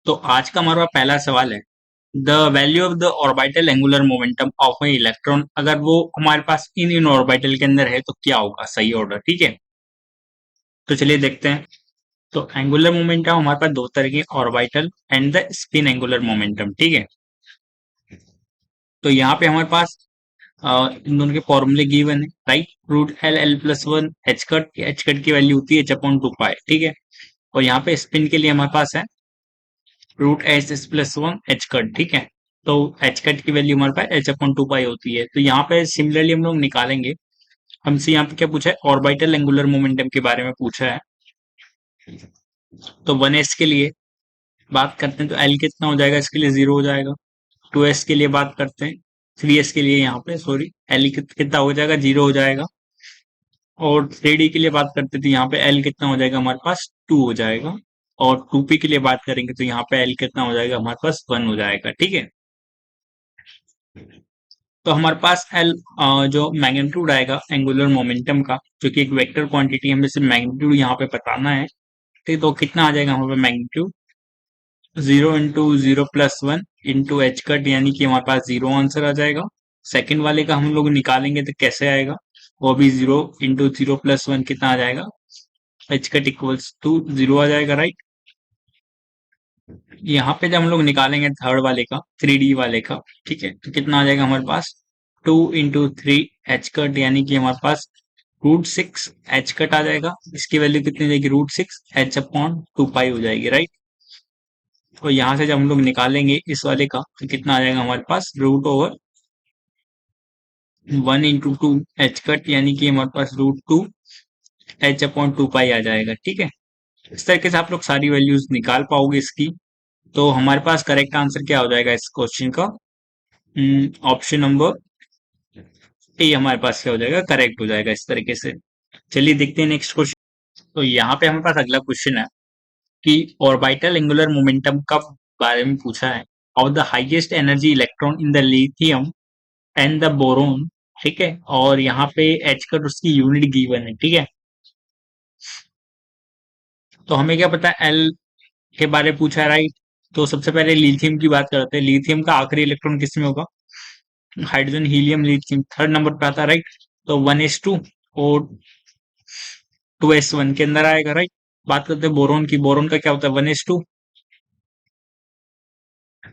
तो आज का हमारा पहला सवाल है, the value of the orbital angular momentum of A electron, अगर वो हमारे पास इन ऑर्बिटल के अंदर है तो क्या होगा सही ऑर्डर। ठीक है, तो चलिए देखते हैं। तो एंगुलर मोमेंटम हमारे पास दो तरह के, orbital and the spin angular momentum. ठीक है, तो यहाँ पे हमारे पास इन दोनों के फॉर्मूले गिवन है, right. Root L L plus one h cut की वैल्यू होती है एच अपॉन टू पाई। ठीक है, और यहाँ पे स्पिन के लिए हमारे पास है root h s plus one h cut. ठीक है, तो एच कट की वैल्यू हमारे पास एच अपॉन टू पाई होती है। तो यहाँ पे सिमिलरली हम लोग निकालेंगे। हमसे यहाँ पे क्या पूछा है, ऑर्बिटल एंगुलर मोमेंटम के बारे में पूछा है। तो वन एस के लिए बात करते हैं तो एल कितना हो जाएगा, इसके लिए जीरो हो जाएगा। टू एस के लिए बात करते हैं, थ्री एस के लिए यहाँ पे सॉरी एल कितना हो जाएगा, जीरो हो जाएगा। और थ्री डी के लिए बात करते हैं तो यहाँ पे एल कितना हो जाएगा हमारे पास, टू हो जाएगा। और टू पी के लिए बात करेंगे तो यहाँ पे एल कितना हो जाएगा हमारे पास, वन हो जाएगा। ठीक है, तो हमारे पास एल जो मैग्नीट्यूड आएगा एंगुलर मोमेंटम का, जो कि एक वेक्टर क्वांटिटी, हमें सिर्फ मैग्नीट्यूड यहाँ पे बताना है। ठीक, तो कितना आ जाएगा हमारे पास magnitude, zero into zero plus one into H cut, यानी कि हमारे पास जीरो आंसर आ जाएगा। सेकंड वाले का हम लोग निकालेंगे तो कैसे आएगा, वो भी zero into zero plus one कितना आ जाएगा, H cut equals to zero आ जाएगा, राइट। यहाँ पे जब हम लोग निकालेंगे थर्ड वाले का, थ्री डी वाले का, ठीक है, तो कितना आ जाएगा हमारे पास, two into three H cut, यानी कि हमारे पास रूट सिक्स एच कट आ जाएगा। इसकी वैल्यू कितनी हो जाएगी, root six H upon two pi हो जाएगी, राइट। तो यहाँ से जब हम लोग निकालेंगे इस वाले का तो कितना आ जाएगा हमारे पास, root over one into two H cut, यानी कि हमारे पास root two H upon two pi आ जाएगा। ठीक है, इस तरीके से आप लोग सारी वैल्यूज निकाल पाओगे इसकी। तो हमारे पास करेक्ट आंसर क्या हो जाएगा इस क्वेश्चन का, ऑप्शन नंबर ए हमारे पास क्या हो जाएगा, करेक्ट हो जाएगा इस तरीके से। चलिए देखते हैं नेक्स्ट क्वेश्चन। तो यहाँ पे हमारे पास अगला क्वेश्चन है कि ऑर्बिटल एंगुलर मोमेंटम का बारे में पूछा है, of the highest energy electron in the lithium and the boron. ठीक है, और यहाँ पे एच कट उसकी यूनिट गिवन है। ठीक है, तो हमें क्या पता है, एल के बारे में पूछा है, राइट। तो सबसे पहले लिथियम की बात करते हैं। लिथियम का आखिरी इलेक्ट्रॉन किस में होगा, hydrogen helium lithium third number पे आता है, राइट। तो वन एस टू और टू एस वन के अंदर आएगा, राइट। बात करते हैं बोरोन की, बोरोन का क्या होता है, one s two,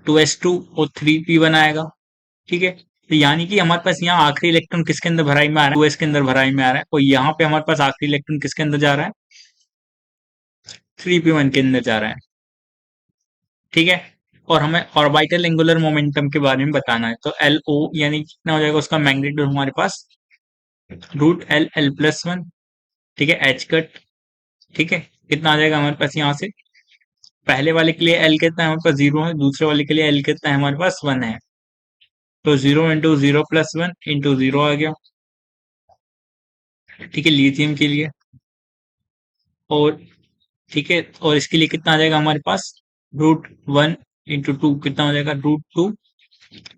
two s two और थ्री पी वन आएगा। ठीक है, तो यानी कि हमारे पास यहाँ आखिरी इलेक्ट्रॉन किसके अंदर भराई में आ रहा है, टू एस के अंदर भराई में आ रहा है। और यहाँ पे हमारे पास आखिरी इलेक्ट्रॉन किसके अंदर जा रहा है, थ्री पी वन के अंदर जा रहा है। ठीक है, और हमें ऑर्बिटल एंगुलर मोमेंटम के बारे में बताना है। तो एल ओ यानी कितना हो जाएगा उसका मैग्नीट्यूड हमारे पास, root L L plus one. ठीक है, एच कट, ठीक है, कितना आ जाएगा हमारे पास यहाँ से, पहले वाले के लिए एल कितना है हमारे पास, जीरो है। दूसरे वाले के लिए एल कितना है हमारे पास, वन है। तो zero into zero plus one into zero आ गया। ठीक है, लिथियम के लिए। और ठीक है, और इसके लिए कितना आ जाएगा हमारे पास, रूट वन इंटू टू कितना हो जाएगा, रूट टू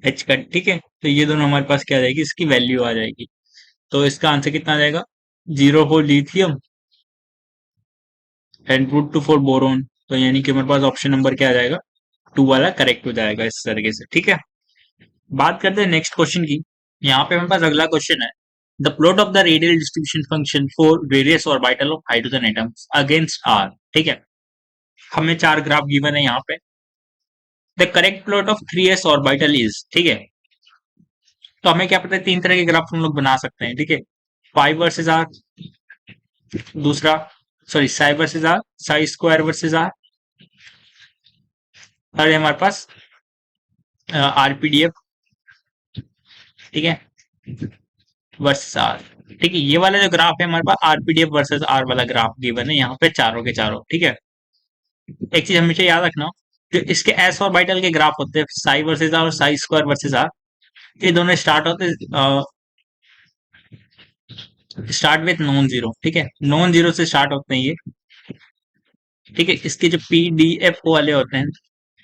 एच का। ठीक है, तो ये दोनों हमारे पास क्या आ जाएगी, इसकी वैल्यू आ जाएगी। तो इसका आंसर कितना आ जाएगा, zero for lithium and root two for boron. तो यानी कि हमारे पास ऑप्शन नंबर क्या आ जाएगा, टू वाला करेक्ट हो जाएगा इस तरीके से। ठीक है, बात करते हैं नेक्स्ट क्वेश्चन की। यहाँ पे हमारे पास अगला क्वेश्चन है, the plot of the radial distribution function for various orbital of hydrogen atoms against r. ठीक है, हमें चार ग्राफ गिवन है यहाँ पे। The correct plot of three s orbital is, ठीक है, तो हमें क्या पता है, तीन तरह के ग्राफ हम लोग बना सकते हैं। ठीक है, फाइव वर्सेज आर, दूसरा sorry Sai versus are, Sai square versus are, और हमारे पास आरपीडीएफ, ठीक है, वर्सेस आर। ठीक है, ये वाला जो ग्राफ है हमारे पास आरपीडीएफ वर्सेस आर वाला ग्राफ गिवन है यहाँ पे चारों के चारों। ठीक है, एक चीज हमेशा याद रखना, जो इसके एस ऑर्बिटल के ग्राफ होते हैं साई वर्सेस आर और साई स्क्वायर वर्सेस आर, ये दोनों स्टार्ट विथ नॉन जीरो। ठीक है, नॉन जीरो से स्टार्ट होते हैं ये। ठीक है, इसके जो पी डी एफ वाले होते हैं,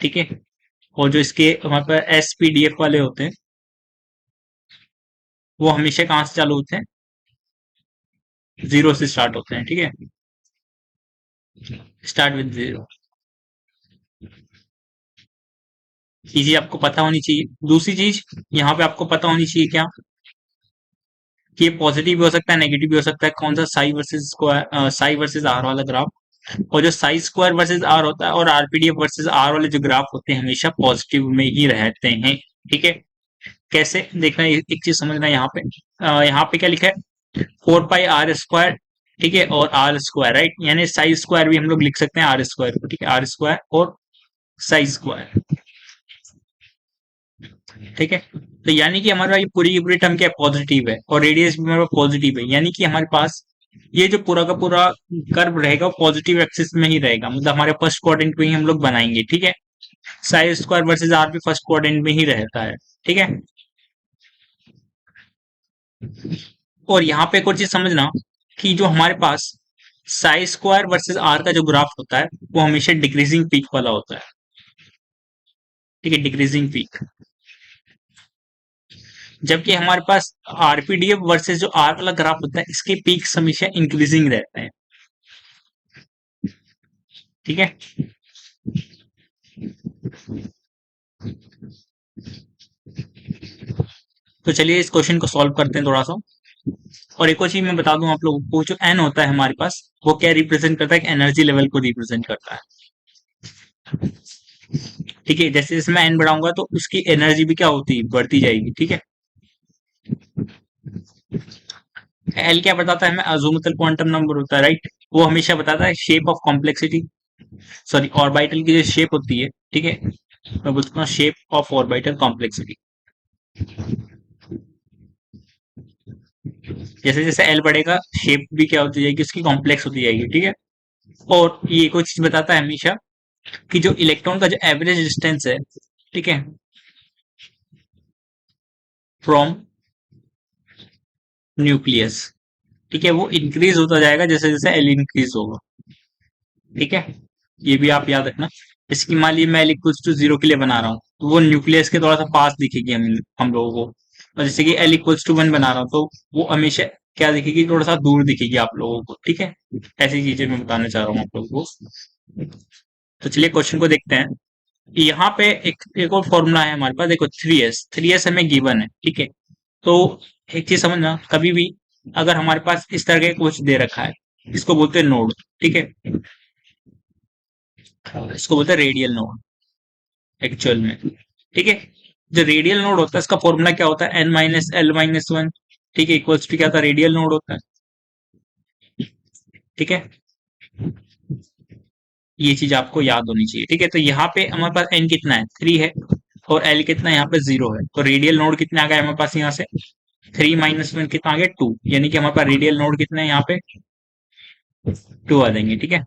ठीक है, और जो इसके हमारे पास एस पी डी एफ वाले होते हैं, वो हमेशा कहाँ से चालू होते हैं, जीरो से स्टार्ट होते हैं, ठीक है। Start with zero. ये चीज आपको पता होनी चाहिए। दूसरी चीज यहाँ पे आपको पता होनी चाहिए क्या, कि ये पॉजिटिव भी हो सकता है, नेगेटिव भी हो सकता है। कौन सा, psi versus square, psi versus r वाला ग्राफ। और जो साई स्क्वायर वर्सेस आर होता है और आरपीडीएफ वर्सेस आर वाले जो ग्राफ होते हैं हमेशा पॉजिटिव में ही रहते हैं, ठीक है। कैसे देखना है, एक चीज समझना है यहाँ पे। यहाँ पे क्या लिखा है, 4 पाई आर स्क्वायर, ठीक है, और आर स्क्वायर, राइट। यानी साई स्क्वायर भी हम लोग लिख सकते हैं आर स्क्वायर को, ठीक है, आर स्क्वायर और साई स्क्वायर, ठीक है। तो यानी कि हमारे पास ये पूरी की पूरी टर्म क्या है, पॉजिटिव है, और रेडियस भी हमारे पास पॉजिटिव है। यानी कि हमारे पास ये जो पूरा का पूरा कर्व रहेगा वो पॉजिटिव एक्सिस में ही रहेगा, मतलब हमारे फर्स्ट क्वाड्रेंट में ही हम लोग बनाएंगे, ठीक है। साई स्क्वायर वर्सेज आर भी फर्स्ट क्वाड्रेंट में ही रहता है, ठीक है। और यहाँ पे एक और चीज समझना, कि जो हमारे पास साई स्क्वायर वर्सेज आर का जो ग्राफ होता है वो हमेशा डिक्रीजिंग पीक वाला होता है, ठीक है, डिक्रीजिंग पीक। जबकि हमारे पास आरपीडीएफ वर्सेस जो आर वाला ग्राफ होता है इसके पीक्स हमेशा इंक्रीजिंग रहते हैं, ठीक है। तो चलिए इस क्वेश्चन को सॉल्व करते हैं थोड़ा सा। और एक और चीज मैं बता दूं आप लोगों को, जो एन होता है हमारे पास वो क्या रिप्रेजेंट करता है, एनर्जी लेवल को रिप्रेजेंट करता है, ठीक है। जैसे जैसे मैं एन बढ़ाऊंगा तो उसकी एनर्जी भी क्या होती है, बढ़ती जाएगी, ठीक है। एल क्या बताता है हमें, अजोमुथल क्वांटम नंबर होता है, राइट। वो हमेशा बताता है shape of complexity, sorry orbital की जो शेप होती है, ठीक है, मैं बोलता हूँ शेप ऑफ ऑर्बिटल कॉम्प्लेक्सिटी। जैसे जैसे एल बढ़ेगा शेप भी क्या होती जाएगी, उसकी कॉम्प्लेक्स होती जाएगी, ठीक है। और ये कोई चीज बताता है हमेशा कि जो इलेक्ट्रॉन का जो एवरेज डिस्टेंस है, ठीक है, फ्रॉम न्यूक्लियस, ठीक है, वो इंक्रीज होता जाएगा जैसे जैसे एल इंक्रीज होगा, ठीक है। ये भी आप याद रखना। इसकी मान लीजिए मैं एल इक्वल्स टू जीरो के लिए बना रहा हूँ तो वो न्यूक्लियस के थोड़ा सा पास दिखेगी हम लोगों को। और जैसे कि एल इक्वल्स टू वन बना रहा हूँ तो वो हमेशा क्या दिखेगी, थोड़ा सा दूर दिखेगी आप लोगों को, ठीक है। ऐसी चीजें मैं बताना चाह रहा हूँ आप लोगों को। तो चलिए क्वेश्चन को देखते हैं। यहाँ पे एक और फॉर्मूला है हमारे पास, देखो 3s हमें गिवन है, ठीक है। तो एक चीज समझना, कभी भी अगर हमारे पास इस तरह का कुछ दे रखा है, इसको बोलते हैं नोड, ठीक है, इसको बोलते हैं रेडियल नोड एक्चुअल में, ठीक है। जो रेडियल नोड होता है इसका फॉर्मूला क्या होता है, n-l-1, ठीक है, इक्वल्स टू क्या होता है, रेडियल नोड होता है, ठीक है। ये चीज आपको याद होनी चाहिए, ठीक है। तो यहाँ पे हमारे पास n कितना है, 3 है, और l कितना है यहाँ पे 0 है। तो रेडियल नोड कितने आ गए हमारे पास यहाँ से, 3 - 1 कितना आ गया, 2। यानी कि हमारे पास रेडियल नोड कितने हैं यहाँ पे, 2 आ जाएंगे, ठीक है।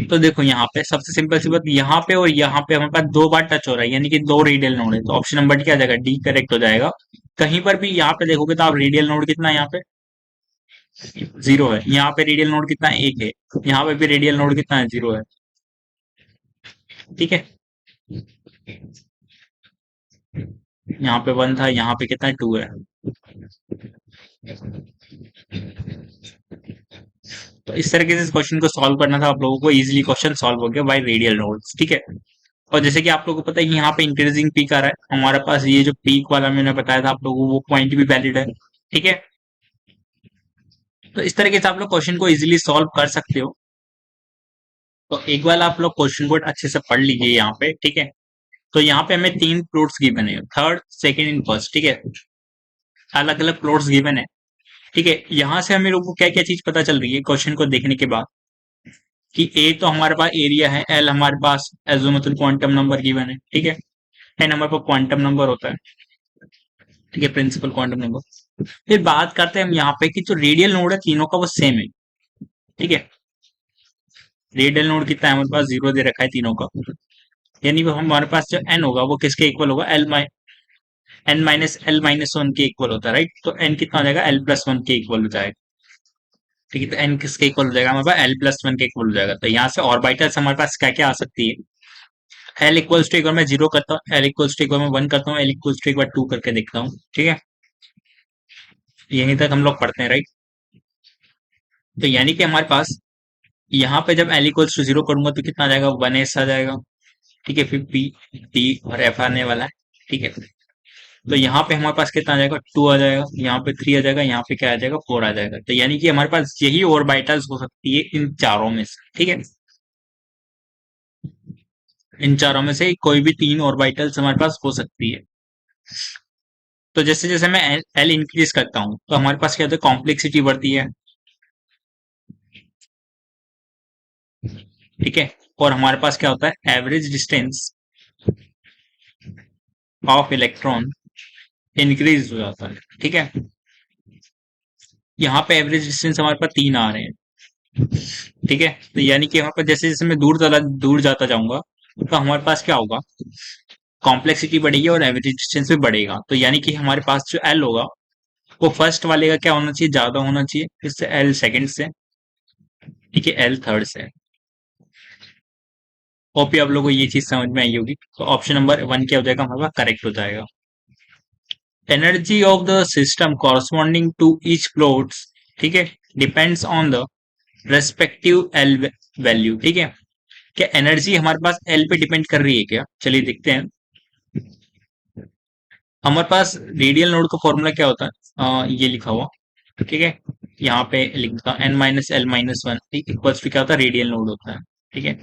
तो देखो यहाँ पे सबसे सिंपल सी बात, यहाँ पे और यहाँ पे हमारे पास 2 बार टच हो रहा है, यानी कि 2 रेडियल नोड है। तो ऑप्शन नंबर क्या आ जाएगा, डी करेक्ट हो जाएगा। कहीं पर भी यहाँ पे देखोगे तो आप रेडियल नोड कितना है यहाँ पे, 0 है। यहाँ पे रेडियल नोड कितना है, 1 है। यहाँ पे भी रेडियल नोड कितना है, 0 है, ठीक है। यहाँ पे 1 था, यहाँ पे कितना है, 2 है। तो इस तरीके से इस क्वेश्चन को सॉल्व करना था आप लोगों को, इजीली क्वेश्चन सॉल्व हो गया बाय रेडियल नोड्स, ठीक है। और जैसे कि आप लोगों को पता है कि यहाँ पे इंक्रीजिंग पीक आ रहा है हमारे पास, ये जो पीक वाला मैंने बताया था आप लोगों को वो पॉइंट भी वैलिड है, ठीक है। तो इस तरीके से आप लोग क्वेश्चन को इजीली सॉल्व कर सकते हो। तो एक बार आप लोग क्वेश्चन को अच्छे से पढ़ लीजिए यहाँ पे, ठीक है। तो यहाँ पे हमें 3 प्लॉट्स गिवन है, थर्ड सेकेंड एंड फर्स्ट, ठीक है। अलग अलग प्लॉट्स गिवन है, ठीक है। यहाँ से हमें लोगों को क्या क्या चीज पता चल रही है क्वेश्चन को देखने के बाद, कि ए तो हमारे पास एरिया है, एल हमारे पास एजोमेट्रिक क्वांटम नंबर गिवन है, ठीक है। एन हमारे पास क्वांटम नंबर होता है, ठीक है, प्रिंसिपल क्वांटम नंबर। फिर बात करते हैं हम यहाँ पे कि जो रेडियल नोड है तीनों का वो सेम है, ठीक है। रेडियल नोड कितना है हमारे पास, 0 दे रखा है तीनों का। यानी वो हमारे पास जो एन होगा वो किसके इक्वल होगा, n-l-1 के इक्वल होता है, राइट। तो एन कितना हो जाएगा, l+1 के इक्वल हो जाएगा, ठीक है। तो एन किसके इक्वल हो जाएगा, हमारे पास l+1 के इक्वल हो जाएगा। तो यहाँ से ऑर्बिटल्स हमारे पास क्या क्या आ सकती है, एल इक्वल्स टू एक बार मैं 0 करता हूँ, एल इक्वल्स टू एक बार मैं 1 करता हूँ, एल इक्वल्स टू एक बार 2 करके देखता हूँ, ठीक है। यहीं तक हम लोग पढ़ते हैं, राइट। तो यानी कि हमारे पास यहाँ पे जब एल इक्वल्स टू जीरो करूंगा तो कितना आ जाएगा, वन एस आ जाएगा। ठीक है, फिर पी टी और एफ आने वाला है। ठीक है, तो यहाँ पे हमारे पास कितना आ जाएगा, टू आ जाएगा, यहाँ पे थ्री आ जाएगा, यहाँ पे क्या आ जाएगा, फोर आ जाएगा। तो यानी कि हमारे पास यही ऑर्बिटल्स हो सकती है इन चारों में से। ठीक है, इन चारों में से कोई भी तीन ऑर्बिटल्स हमारे पास हो सकती है। तो जैसे जैसे मैं एल इंक्रीज करता हूँ तो हमारे पास क्या होता है, कॉम्प्लेक्सिटी बढ़ती है। ठीक है, और हमारे पास क्या होता है, average distance of electron increase हो जाता है। ठीक है, यहाँ पे एवरेज डिस्टेंस हमारे पास तीन आ रहे हैं। ठीक है, तो यानी कि यहाँ पर जैसे जैसे मैं दूर जाता जाऊंगा तो हमारे पास क्या होगा, कॉम्प्लेक्सिटी बढ़ेगी और एवरेज डिस्टेंस भी बढ़ेगा। तो यानी कि हमारे पास जो एल होगा वो फर्स्ट वाले का क्या होना चाहिए, ज्यादा होना चाहिए, इससे एल सेकंड से। ठीक है, एल थर्ड से। होप आप लोगों को ये चीज समझ में आई होगी। तो ऑप्शन नंबर वन क्या हो जाएगा, हमारे पास करेक्ट हो जाएगा। Energy of the system corresponding to each plots, ठीक है, depends on the respective l value. ठीक है, क्या एनर्जी हमारे पास एल पे डिपेंड कर रही है क्या, चलिए देखते हैं। हमारे पास रेडियल नोड का फॉर्मूला क्या होता है, ये लिखा हुआ। ठीक है, यहाँ पे लिखता n minus l minus one equals to क्या होता है, रेडियल नोड होता है। ठीक है,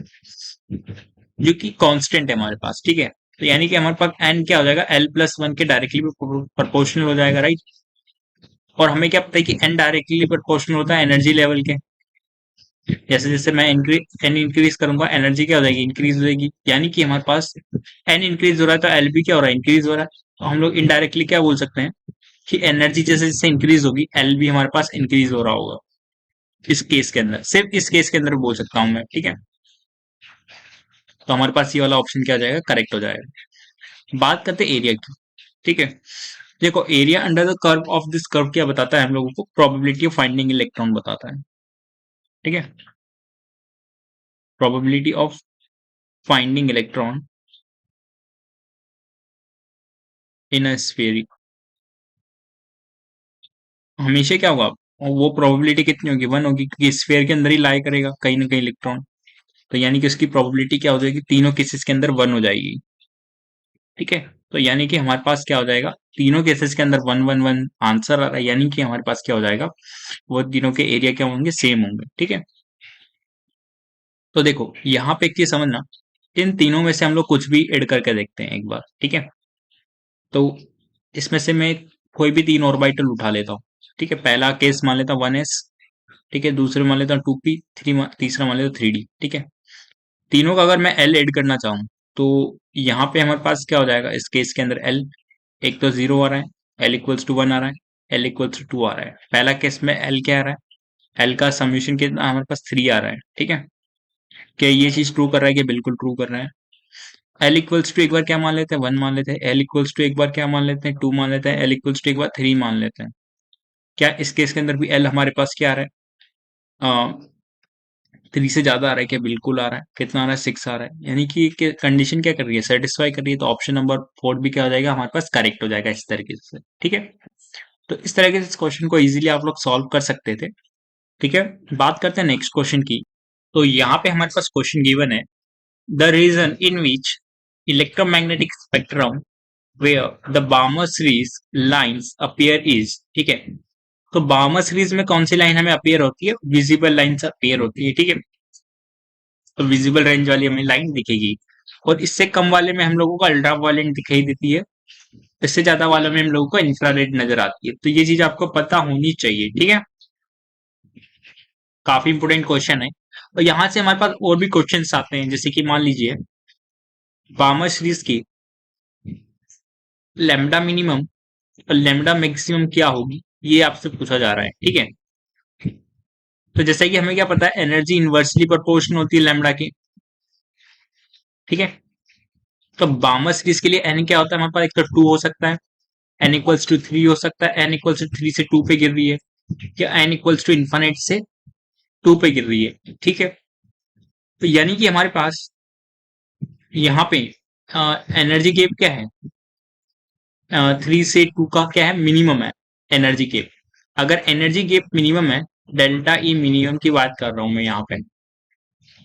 जो कि कांस्टेंट है हमारे पास। ठीक है, तो यानी कि हमारे पास एन क्या हो जाएगा, एल प्लस वन के डायरेक्टली प्रोपोर्शनल हो जाएगा, राइट। और हमें क्या पता है कि एन डायरेक्टली प्रोपोर्शनल होता है एनर्जी लेवल के। जैसे जैसे मैं एन इंक्रीज करूंगा एनर्जी क्या हो जाएगी, इंक्रीज हो जाएगी। यानी कि हमारे पास एन इंक्रीज हो रहा है तो एल भी क्या हो रहा है, इंक्रीज हो रहा है। तो हम लोग इनडायरेक्टली क्या बोल सकते हैं कि एनर्जी जैसे जैसे इंक्रीज होगी एल भी हमारे पास इंक्रीज हो रहा होगा। इस केस के अंदर, सिर्फ इस केस के अंदर बोल सकता हूं मैं। ठीक है, तो हमारे पास ये वाला ऑप्शन क्या हो जाएगा, करेक्ट हो जाएगा। बात करते हैं एरिया की। ठीक है, देखो area under the curve of this curve क्या बताता है हम लोगों को, प्रोबेबिलिटी ऑफ फाइंडिंग इलेक्ट्रॉन बताता है। ठीक है, probability of finding electron in a sphere, हमेशा क्या होगा, वो प्रोबेबिलिटी कितनी होगी, वन होगी, क्योंकि स्फीयर के अंदर ही लाई करेगा कहीं ना कहीं इलेक्ट्रॉन। तो यानी कि उसकी प्रोबेबिलिटी क्या हो जाएगी, तीनों केसेस के अंदर वन हो जाएगी। ठीक है, तो यानी कि हमारे पास क्या हो जाएगा, तीनों केसेस के अंदर वन वन वन आंसर आ रहा है। यानी कि हमारे पास क्या हो जाएगा, वो तीनों के एरिया क्या होंगे, सेम होंगे। ठीक है, तो देखो यहाँ पे एक चीज समझना, इन तीनों में से हम लोग कुछ भी ऐड करके देखते हैं एक बार। ठीक है, तो इसमें से मैं कोई भी तीन ऑर्बिटल उठा लेता हूँ। ठीक है, पहला केस मान लेता हूँ वन एस। ठीक है, दूसरे मान लेता हूँ टू पी, तीसरा मान लेता हूँ थ्री डी। ठीक है, तीनों का अगर मैं एल ऐड करना चाहूँ तो यहाँ पे हमारे पास क्या हो जाएगा, इस केस के अंदर एल एक तो जीरो आ रहा है, एल इक्वल्स टू वन आ रहा है, एल इक्वल्स टू टू आ रहा है। पहला केस में एल क्या आ रहा है, एल का समीशन कितना हमारे पास थ्री आ रहा है। ठीक है, क्या ये चीज ट्रू कर रहा है, कि बिल्कुल ट्रू कर रहा है। एल इक्वल्स टू एक बार क्या मान लेते हैं, वन मान लेते हैं। एल इक्वल्स टू एक बार क्या मान लेते हैं, टू मान लेते हैं। एल इक्वल्स टू एक बार थ्री मान लेते हैं। क्या इस केस के अंदर भी एल हमारे पास क्या आ रहा है, थ्री से ज्यादा आ रहा है, क्या बिल्कुल आ रहा है, कितना आ रहा है, सिक्स आ रहा है। यानी कि कंडीशन क्या कर रही है, सेटिस्फाई कर रही है। तो ऑप्शन नंबर फोर भी क्या हो जाएगा, हमारे पास करेक्ट हो जाएगा इस तरीके से। ठीक है, तो इस तरीके से इस क्वेश्चन को इजीली आप लोग सॉल्व कर सकते थे। ठीक है, बात करते हैं नेक्स्ट क्वेश्चन की। तो यहाँ पे हमारे पास क्वेश्चन गिवन है, the region in which electromagnetic spectrum where the Balmer series lines appear is. ठीक है, तो बार्मर सीरीज में कौन सी लाइन हमें अपीयर होती है, विजिबल लाइन्स अपीयर होती है। ठीक है, तो विजिबल रेंज वाली हमें लाइन दिखेगी, और इससे कम वाले में हम लोगों को अल्ट्रा वायलेंट दिखाई देती है, इससे ज्यादा वाले में हम लोगों को इंफ्रारेड नजर आती है। तो ये चीज आपको पता होनी चाहिए। ठीक है, काफी इंपोर्टेंट क्वेश्चन है। और यहाँ से हमारे पास और भी क्वेश्चन आते हैं, जैसे कि मान लीजिए बार्मर सीरीज की लैम्डा मिनिमम और लैम्डा मैक्सिमम क्या होगी, ये आपसे पूछा जा रहा है। ठीक है, तो जैसे कि हमें क्या पता है, एनर्जी इनवर्सली प्रोपोर्शनल होती है लैम्डा की। ठीक है, तो बार्मर सीरीज के लिए एन क्या होता है हमारे पास, एक तो टू हो सकता है, एन इक्वल्स टू थ्री हो सकता है, एन इक्वल्स टू थ्री से टू पे गिर रही है, या एन इक्वल्स टू इन्फाइनाइट से टू पे गिर रही है। ठीक है, तो यानी कि हमारे पास यहाँ पे एनर्जी गैप क्या है, थ्री से टू का क्या है, मिनिमम है एनर्जी गैप। अगर एनर्जी गैप मिनिमम है, डेल्टा ई मिनिमम की बात कर रहा हूं मैं यहाँ पे,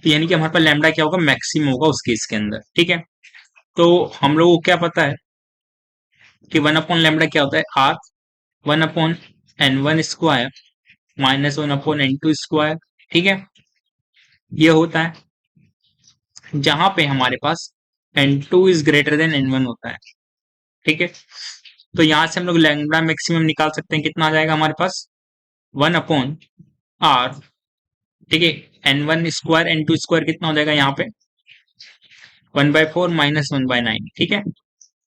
तो यानी कि हमारे पास लैम्डा क्या होगा, मैक्सिमम होगा उस केस के अंदर, ठीक है। तो हम लोगों को क्या पता है कि 1/λ क्या होता है, are 1/n1 square minus 1/n2 square, ठीक है। ये होता है जहां पे हमारे पास n2 is greater than n1 होता है, ठीक है। तो यहां से हम लोग लैम्डा मैक्सिमम निकाल सकते हैं, कितना आ जाएगा हमारे पास 1/r, ठीक है। n1 स्क्वायर कितना हो जाएगा यहाँ पे 1/4 माइनस 1/9, ठीक है।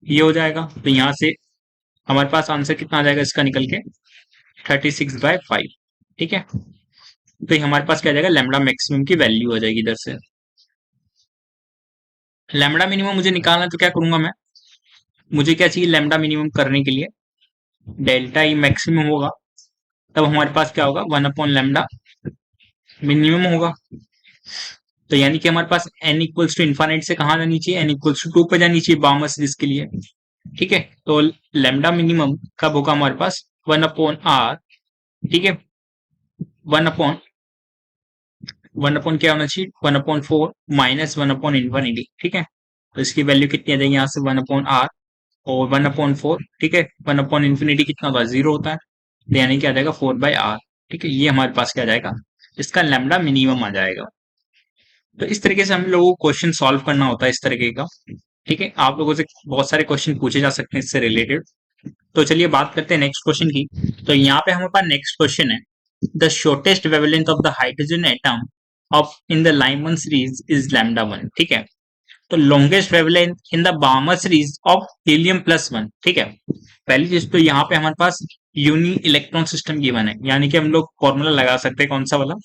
ये हो जाएगा, तो यहाँ से हमारे पास आंसर कितना आ जाएगा इसका निकल के 36/5, ठीक है। तो ये हमारे पास क्या आ जाएगा, लैम्डा मैक्सिमम की वैल्यू आ जाएगी इधर से। लैम्डा मिनिमम मुझे निकालना है, तो क्या करूंगा मैं, मुझे क्या चाहिए लैम्डा मिनिमम करने के लिए, डेल्टा ई मैक्सिमम होगा, तब हमारे पास क्या होगा 1/λ मिनिमम होगा। तो यानी कि हमारे पास n इक्वल्स टू इन्फाइनाइट से कहाँ जानी चाहिए, n इक्वल्स टू 2 पे जानी चाहिए बाउंड सीरीज के लिए, ठीक है। तो लैम्डा मिनिमम कब होगा हमारे पास 1/r, ठीक है। 1 1 क्या होना चाहिए 1/4 माइनस 1/∞, ठीक है। तो इसकी वैल्यू कितनी आ जाएगी यहाँ से 1/r और 1/4, ठीक है। 1/∞ कितना होता है 0 होता है, तो यानी कि आ जाएगा 4/r, ठीक है। ये हमारे पास क्या आ जाएगा, इसका लैम्डा मिनिमम आ जाएगा। तो इस तरीके से हम लोगों को क्वेश्चन सॉल्व करना होता है इस तरीके का, ठीक है। आप लोगों से बहुत सारे क्वेश्चन पूछे जा सकते हैं इससे रिलेटेड। तो चलिए बात करते हैं नेक्स्ट क्वेश्चन की। तो यहाँ पे हमारे पास नेक्स्ट क्वेश्चन है, the shortest wavelength of the hydrogen atom of in the Lyman series is λ1, ठीक है। तो longest wavelength in the Balmer series of हीलियम+1, ठीक है। पहली चीज तो यहाँ पे हमारे पास यूनि इलेक्ट्रॉन सिस्टम गिवन है, यानी कि हम लोग फॉर्मूला लगा सकते हैं कौन सा वाला,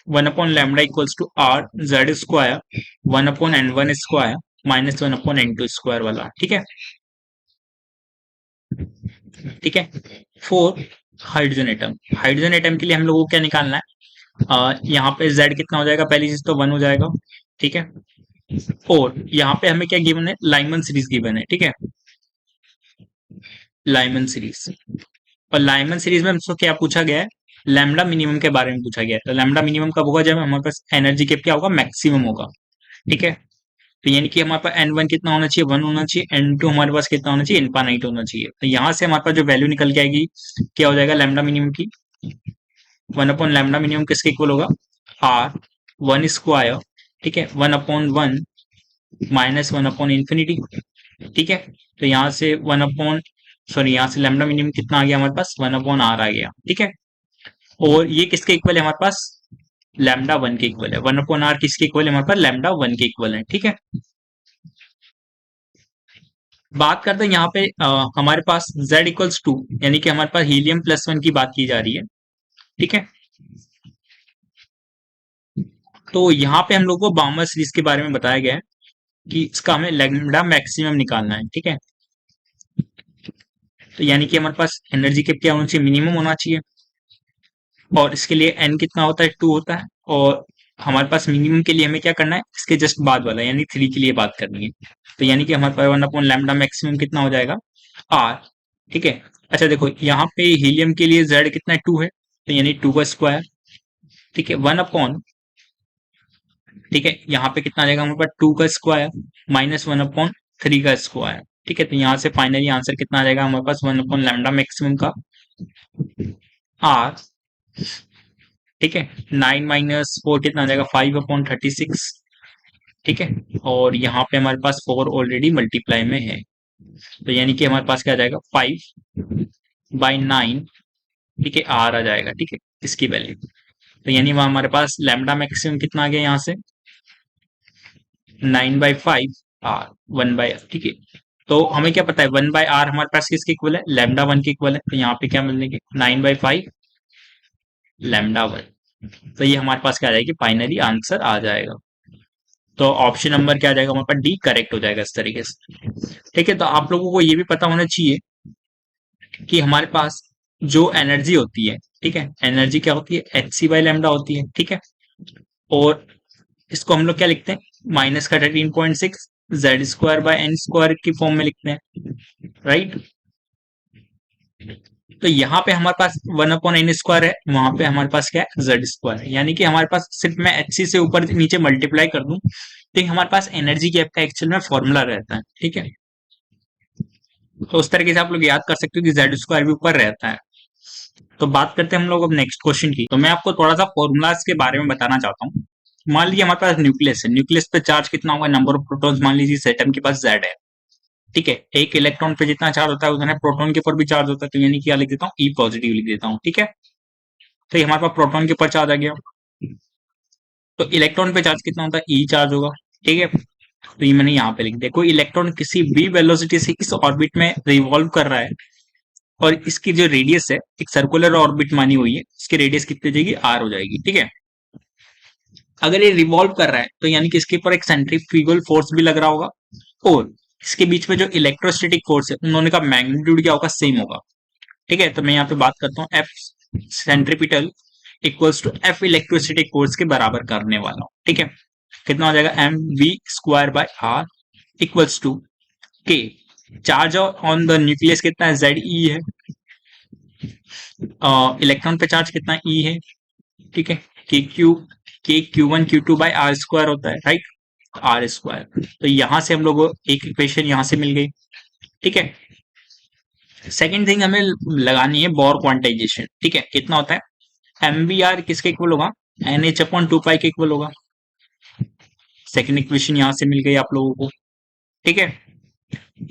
1/λ equals to R Z square 1/n1 square minus 1/n2 square वाला, ठीक है, ठीक है। फोर हाइड्रोजन एटम के लिए हम लोगों को क्या निकालना है, यहाँ पे z कितना हो जाएगा, पहली चीज तो 1 हो जाएगा, ठीक है। और यहाँ पे हमें क्या गिवन है, लाइमन सीरीज गिवन है, ठीक है, लाइमन सीरीज। और लाइमन सीरीज में हमसे क्या पूछा गया है, लैम्डा मिनिमम के बारे में पूछा गया है। तो लैम्डा मिनिमम कब होगा, जब हमारे पास एनर्जी के क्या होगा, मैक्सिमम होगा, ठीक है। तो यानी कि हमारे पास n1 कितना होना चाहिए 1 होना चाहिए, n2 हमारे पास कितना होना चाहिए इनफाइनाइट होना चाहिए। तो यहाँ से हमारे पास जो वैल्यू निकल के आएगी क्या हो जाएगा लैम्डा मिनिमम की, 1/λ मिनिमम किसके इक्वल होगा, r 1 स्क्वायर, ठीक है, 1/1 माइनस 1/∞, ठीक है। तो यहाँ से यहाँ से लैम्डा मिनिमम कितना आ गया हमारे पास 1/r आ गया, ठीक है। और ये किसके इक्वल है हमारे पास, λ1 के इक्वल है, 1/r किसके इक्वल है हमारे पास λ1 के इक्वल है, ठीक है। बात करते हैं यहाँ पे हमारे पास z इक्वल्स टू, यानी कि हमारे पास हीलियम+1 की बात की जा रही है, ठीक है। तो यहाँ पे हम लोग को बाउमर सीरीज के बारे में बताया गया है कि इसका हमें लैम्डा मैक्सिमम निकालना है, ठीक है। तो यानी कि हमारे पास एनर्जी के क्या होना चाहिए, मिनिमम होना चाहिए, और इसके लिए n कितना होता है 2 होता है, और हमारे पास मिनिमम के लिए हमें क्या करना है, इसके जस्ट बाद वाला यानी 3 के लिए बात करनी है। तो यानी कि हमारे पास 1/λ मैक्सिमम कितना हो जाएगा r, ठीक है। अच्छा देखो यहाँ पे हीलियम के लिए z कितना है 2 है, तो यानी 2 का स्क्वायर, ठीक है, 1 ठीक है, यहाँ पे कितना आ जाएगा हमारे पास 2 का स्क्वायर माइनस 1/3 का स्क्वायर, ठीक है। तो यहाँ से फाइनली आंसर कितना आ जाएगा हमारे पास 1/λ मैक्सिमम का r, ठीक है। 9 माइनस 4 कितना आ जाएगा 5/36, ठीक है। और यहाँ पे हमारे पास 4 ऑलरेडी मल्टीप्लाई में है, तो यानी कि हमारे पास क्या आ जाएगा 5/9, ठीक है, r आ जाएगा, ठीक है, इसकी वैल्यू। तो यानी वहां हमारे पास लैम्डा मैक्सिमम कितना आ गया यहाँ से 9/5 r 1/r, ठीक है। तो हमें क्या पता है 1/r हमारे पास किसके इक्वल है, λ1 के इक्वल है, तो यहाँ पे क्या मिलेंगे 9/5 λ1। तो ये हमारे पास क्या आ जाएगी, फाइनली आंसर आ जाएगा। तो ऑप्शन नंबर क्या आ जाएगा हमारे पास, डी करेक्ट हो जाएगा इस तरीके से, ठीक है। तो आप लोगों को ये भी पता होना चाहिए कि हमारे पास जो एनर्जी होती है, ठीक है, एनर्जी क्या होती है hc/λ होती है, ठीक है। और इसको हम लोग क्या लिखते हैं माइनस का 13.6 z² बाय n² की फॉर्म में लिखते हैं, राइट। तो यहाँ पे हमारे पास 1/n² है, वहां पे हमारे पास क्या है z² है, यानी कि हमारे पास सिर्फ मैं hc से ऊपर नीचे मल्टीप्लाई कर दूं तो हमारे पास एनर्जी गैप का एक्चुअल में फॉर्मूला रहता है, ठीक है। तो उस तरीके से आप लोग याद कर सकते हो कि z² भी ऊपर रहता है। तो बात करते हैं हम लोग अब नेक्स्ट क्वेश्चन की। तो मैं आपको थोड़ा सा फॉर्मूलाज के बारे में बताना चाहता हूँ। मान लीजिए हमारे पास न्यूक्लियस है, न्यूक्लियस पे चार्ज कितना होगा, नंबर ऑफ प्रोटॉन्स मान लीजिए इस एटम के पास z है, ठीक है। एक इलेक्ट्रॉन पे जितना चार्ज होता है उतना प्रोटॉन के ऊपर भी चार्ज होता है, तो यानी क्या लिख देता हूँ, ई पॉजिटिव लिख देता हूँ, ठीक है। तो ये हमारे पास प्रोटॉन के ऊपर चार्ज आ गया। तो इलेक्ट्रॉन पे चार्ज कितना होता है, ई चार्ज होगा, ठीक है। तो ये मैंने यहाँ पे लिख दिया, कोई इलेक्ट्रॉन किसी भी वेलोसिटी से इस ऑर्बिट में रिवॉल्व कर रहा है और इसकी जो रेडियस है, एक सर्कुलर ऑर्बिट मानी हुई है, इसकी रेडियस कितनी हो जाएगी, आर हो जाएगी, ठीक है। अगर ये रिवॉल्व कर रहा है तो यानी कि इसके ऊपर एक सेंट्रीफ्यूगल फोर्स भी लग रहा होगा और इसके बीच में जो इलेक्ट्रोस्टैटिक फोर्स है उन्होंने का मैग्नीट्यूड क्या होगा, सेम होगा, ठीक है। तो मैं यहाँ पे बात करता हूँ F centripetal equals to F electrostatic force के बराबर करने वाला हूँ, ठीक है। कितना हो जाएगा, M V square by R equals to K, charge on the nucleus कितना है, जेड ई है, इलेक्ट्रॉन पे चार्ज कितना ई है, ठीक है। K Q 1 Q 2 by R square होता है, राइट, r²। तो यहां से हम लोग को एक इक्वेशन यहां से मिल गई, ठीक है। सेकेंड थिंग हमें लगानी है बोर क्वांटाइजेशन, ठीक है। कितना होता है, एम बी आर किसके इक्वल होगा, NH/2 पाई के इक्वल होगा। सेकेंड इक्वेशन यहां से मिल गई आप लोगों को, ठीक है।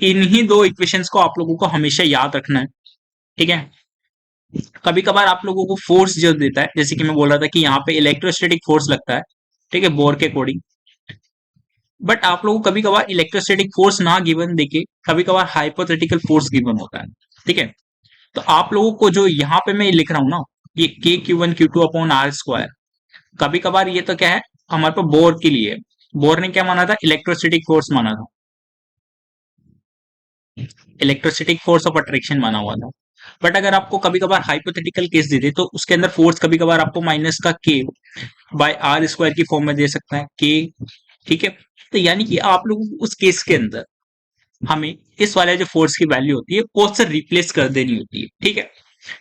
इन्हीं दो इक्वेशंस को आप लोगों को हमेशा याद रखना है, ठीक है। कभी कभार आप लोगों को फोर्स जो देता है, जैसे कि मैं बोल रहा था कि यहाँ पे इलेक्ट्रोस्टैटिक फोर्स लगता है, ठीक है, बोर के अकॉर्डिंग। बट आप लोगों को कभी कभार इलेक्ट्रोस्टैटिक फोर्स ना गिवन देके कभी कभार हाइपोथेटिकल फोर्स गिवन होता है, ठीक है। तो आप लोगों को जो यहाँ पे मैं लिख रहा हूँ ना, ये KQ1 Q2/R², कभी कभार ये तो क्या है, हमारे पास बोर के लिए, बोर ने क्या माना था, इलेक्ट्रोस्टैटिक फोर्स माना था, इलेक्ट्रोस्टैटिक फोर्स ऑफ अट्रैक्शन माना हुआ था। बट अगर आपको कभी कभार हाइपोथेटिकल केस दे दे तो उसके अंदर फोर्स कभी कभार आपको माइनस का K/R² की फॉर्म में दे सकता है, K, ठीक है। तो यानी कि आप लोगों को उस केस के अंदर हमें इस वाले जो फोर्स की वैल्यू होती है वो उससे रिप्लेस कर देनी होती है, ठीक है।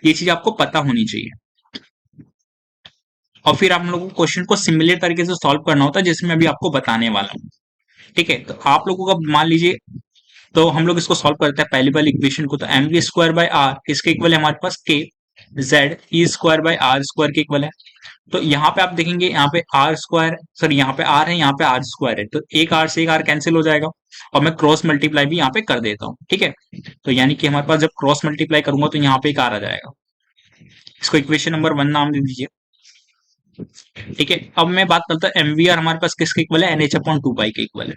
ये चीज आपको पता होनी चाहिए। और फिर आप लोगों को क्वेश्चन को सिमिलर तरीके से सॉल्व करना होता है जैसे मैं अभी आपको बताने वाला हूँ, ठीक है। तो आप लोगों का मान लीजिए, तो हम लोग इसको सॉल्व करते हैं पहली वाली इक्वेशन को। तो mv² बाय आर किसके इक्वल है हमारे पास, के, जेड E²/R² के इक्वल है। तो यहाँ पे आप देखेंगे, यहाँ पे R², सॉरी यहाँ पे R है, यहाँ पे R² है, तो एक R से एक R कैंसिल हो जाएगा और मैं क्रॉस मल्टीप्लाई भी यहाँ पे कर देता हूँ, ठीक है। तो यानी कि हमारे पास जब क्रॉस मल्टीप्लाई करूंगा तो यहाँ पे एक R आ जाएगा। इसको इक्वेशन नंबर 1 नाम दे दीजिए, ठीक है। अब मैं बात करता हूँ MVR हमारे पास किसके इक्वल है, NH/2 पाई के इक्वल है,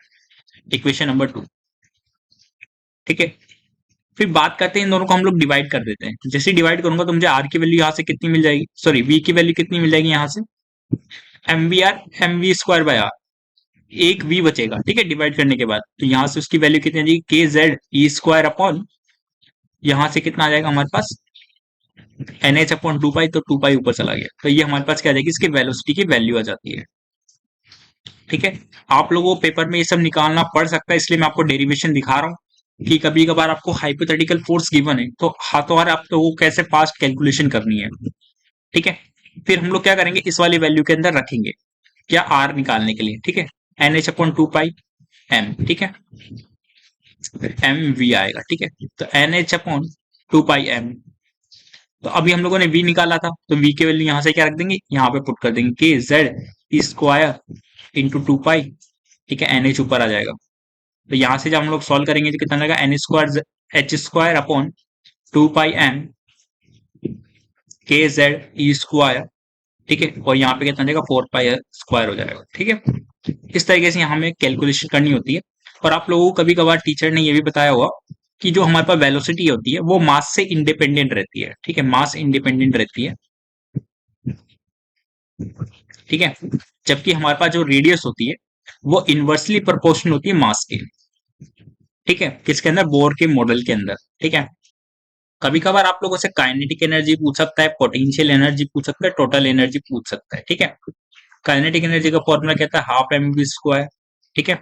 इक्वेशन नंबर 2, ठीक है। फिर बात करते हैं, इन दोनों को हम लोग डिवाइड कर देते हैं। जैसे डिवाइड करूंगा तो मुझे आर की वैल्यू यहाँ से कितनी मिल जाएगी, सॉरी वी की वैल्यू कितनी मिल जाएगी यहाँ से, MV² बाय आर, एक वी बचेगा, ठीक है, डिवाइड करने के बाद। तो यहाँ से उसकी वैल्यू कितनी आ जाएगी, KZ E² यहाँ से कितना आ जाएगा हमारे पास, NH/2 पाई, तो 2 पाई ऊपर चला गया, तो ये हमारे पास क्या आ जाएगी, इसकी वेलोसिटी की वैल्यू आ जाती है, ठीक है। आप लोगों को पेपर में ये सब निकालना पड़ सकता है, इसलिए मैं आपको डेरिवेशन दिखा रहा हूँ कि कभी कभार आपको हाइपोथेटिकल फोर्स गिवन है तो हाथों हाथ आप लोगों को कैसे फास्ट कैलकुलेशन करनी है, ठीक है। फिर हम लोग क्या करेंगे, इस वाली वैल्यू के अंदर रखेंगे क्या, आर निकालने के लिए, ठीक है, NH/2 पाई एम, ठीक है, एम वी आएगा, ठीक है। तो NH/2 पाई एम, तो अभी हम लोगों ने वी निकाला था तो वी की वैल्यू यहाँ से क्या रख देंगे, यहाँ पे पुट कर देंगे KZ E² × 2 पाई, ठीक है, NH ऊपर आ जाएगा। तो यहाँ से जब हम लोग सॉल्व करेंगे तो कितना लगेगा, NH²H²/2 पाई एम KZ E², ठीक है। और यहाँ पे कितना जाएगा, 4 पाई² हो जाएगा, ठीक है। इस तरीके से हमें कैलकुलेशन करनी होती है। और आप लोगों को कभी कभार टीचर ने ये भी बताया होगा कि जो हमारे पास वेलोसिटी होती है वो मास से इंडिपेंडेंट रहती है, ठीक है, मास इंडिपेंडेंट रहती है, ठीक है। जबकि हमारे पास जो रेडियस होती है वो इनवर्सली प्रोपोर्शनल होती है मास के, ठीक है, किसके अंदर, बोर के मॉडल के अंदर, ठीक है। कभी कभार आप लोगों से काइनेटिक एनर्जी पूछ सकता है, पोटेंशियल एनर्जी पूछ सकता है, टोटल एनर्जी पूछ सकता है, ठीक है। काइनेटिक एनर्जी का फॉर्मूला कहता है 12 mv², ठीक है।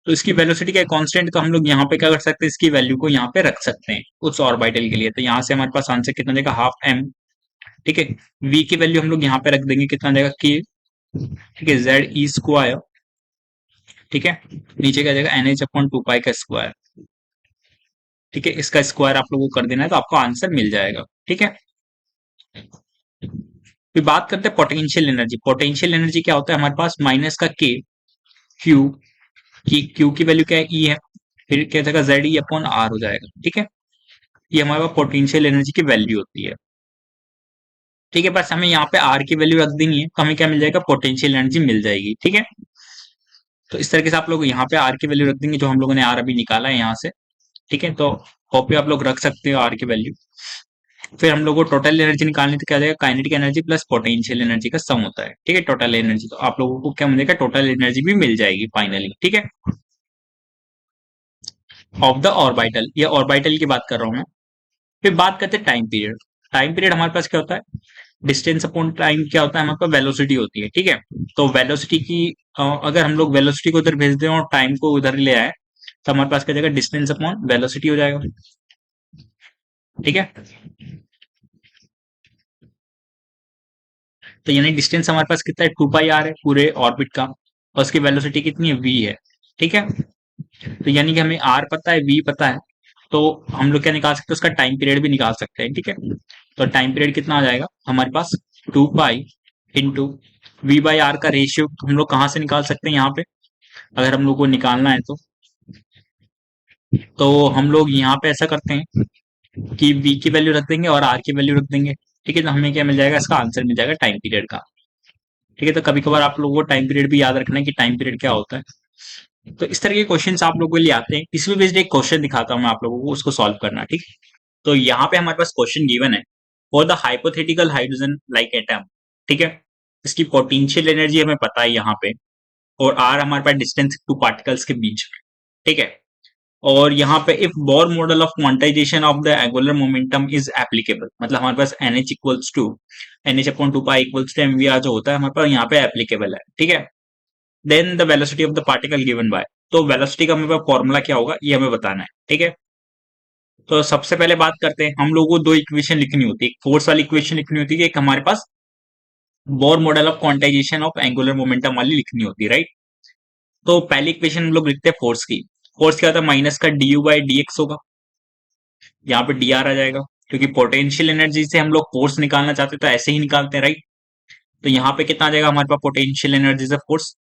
तो इसकी वेलोसिटी क्या कांस्टेंट, तो हम लोग यहाँ पे क्या कर सकते हैं, इसकी वैल्यू को यहाँ पे रख सकते हैं उस ऑर्बिटल के लिए। तो यहाँ से हमारे पास आंसर कितना देगा, हाफ एम। ठीक है, v की वैल्यू हम लोग यहाँ पे रख देंगे, कितना देगा के। ठीक है, जेड ई स्क्वायर। ठीक है, नीचे क्या जाएगा, एन एच अपॉन टू पाई का स्क्वायर। ठीक है, इसका स्क्वायर आप लोगों को कर देना है तो आपको आंसर मिल जाएगा। ठीक है, फिर बात करते हैं पोटेंशियल एनर्जी। पोटेंशियल एनर्जी क्या होता है, हमारे पास माइनस का के क्यू, की क्यू की वैल्यू क्या है, ई है, फिर क्या जाएगा, जेड ई अपॉन आर हो जाएगा। ठीक है, ये हमारे पास पोटेंशियल एनर्जी की वैल्यू होती है। ठीक है, बस हमें यहाँ पे आर की वैल्यू रख देनी है तो हमें क्या मिल जाएगा, पोटेंशियल एनर्जी मिल जाएगी। ठीक है, तो इस तरीके से आप लोग यहाँ पे आर की वैल्यू रख देंगे, जो हम लोगों ने आर अभी निकाला है यहाँ से। ठीक है, तो कॉपी आप लोग रख सकते हो आर की वैल्यू। फिर हम लोग को टोटल एनर्जी निकालनी, तो क्या जाएगा, kinetic energy plus potential energy का सम होता है। ठीक है, टोटल एनर्जी, तो आप लोगों को क्या मिलेगा, टोटल एनर्जी भी मिल जाएगी फाइनली। ठीक है, ऑफ द ऑर्बिटल, ये ऑर्बिटल की बात कर रहा हूँ मैं। फिर बात करते हैं टाइम पीरियड। टाइम पीरियड हमारे पास क्या होता है, डिस्टेंस अपॉन टाइम क्या होता है, हमारे पास वेलोसिटी होती है। ठीक है, तो वेलोसिटी की अगर हम लोग वेलोसिटी को उधर भेज दें और टाइम को उधर ले आए, तो हमारे पास क्या जाएगा, डिस्टेंस अपॉन वेलोसिटी हो जाएगा। ठीक है, तो यानी डिस्टेंस हमारे पास कितना है, टू पाई आर है पूरे ऑर्बिट का, और उसकी वेलोसिटी कितनी है, वी है। ठीक है, तो यानी कि हमें आर पता है, वी पता है, तो हम लोग क्या निकाल सकते हैं, उसका टाइम पीरियड भी निकाल सकते हैं। ठीक है, तो टाइम पीरियड कितना आ जाएगा हमारे पास, two pi into V by R का रेशियो हम लोग कहाँ से निकाल सकते हैं, यहाँ पे अगर हम लोग को निकालना है तो हम लोग यहाँ पे ऐसा करते हैं कि वी की वैल्यू रख देंगे और आर की वैल्यू रख देंगे। ठीक है, तो हमें क्या मिल जाएगा, इसका आंसर मिल जाएगा टाइम पीरियड का। ठीक है, तो कभी कभार आप लोगों को टाइम पीरियड भी याद रखना है कि टाइम पीरियड क्या होता है। तो इस तरह के क्वेश्चन आप लोगों के लिए आते हैं। इसमें बेस्ड एक क्वेश्चन दिखाता हूँ मैं आप लोगों को, उसको सॉल्व करना। ठीक है, तो यहाँ पे हमारे पास क्वेश्चन गिवन है, for the hypothetical hydrogen like atom. ठीक है, इसकी पोटेंशियल एनर्जी हमें पता है यहाँ पे, और आर हमारे पास डिस्टेंस टू पार्टिकल्स के बीच में। ठीक है, और यहाँ पे if Bohr model of quantization of the angular momentum is applicable, मतलब हमारे पास N H equals to N H upon two pi equals to M V R जो होता है हमारे पास यहाँ पे एप्लीकेबल है। ठीक है, then the velocity of the particle given by, तो वेलोसिटी का हमें फॉर्मूला क्या होगा ये हमें बताना है। ठीक है, तो सबसे पहले बात करते हैं, हम लोगों को दो इक्वेशन लिखनी होती है, एक फोर्स वाली इक्वेशन लिखनी होती है, एक हमारे पास Bohr model of quantization of angular momentum वाली लिखनी होती है, राइट। तो पहली इक्वेशन हम लोग लिखते हैं फोर्स की। फोर्स क्या होता है, माइनस का D you by D x होगा, यहाँ पे डी आर आ जाएगा, क्योंकि पोटेंशियल एनर्जी से हम लोग फोर्स निकालना चाहते हैं तो ऐसे ही निकालते हैं, राइट। तो यहाँ पे कितना आ जाएगा हमारे पास पोटेंशियल एनर्जी से फोर्स,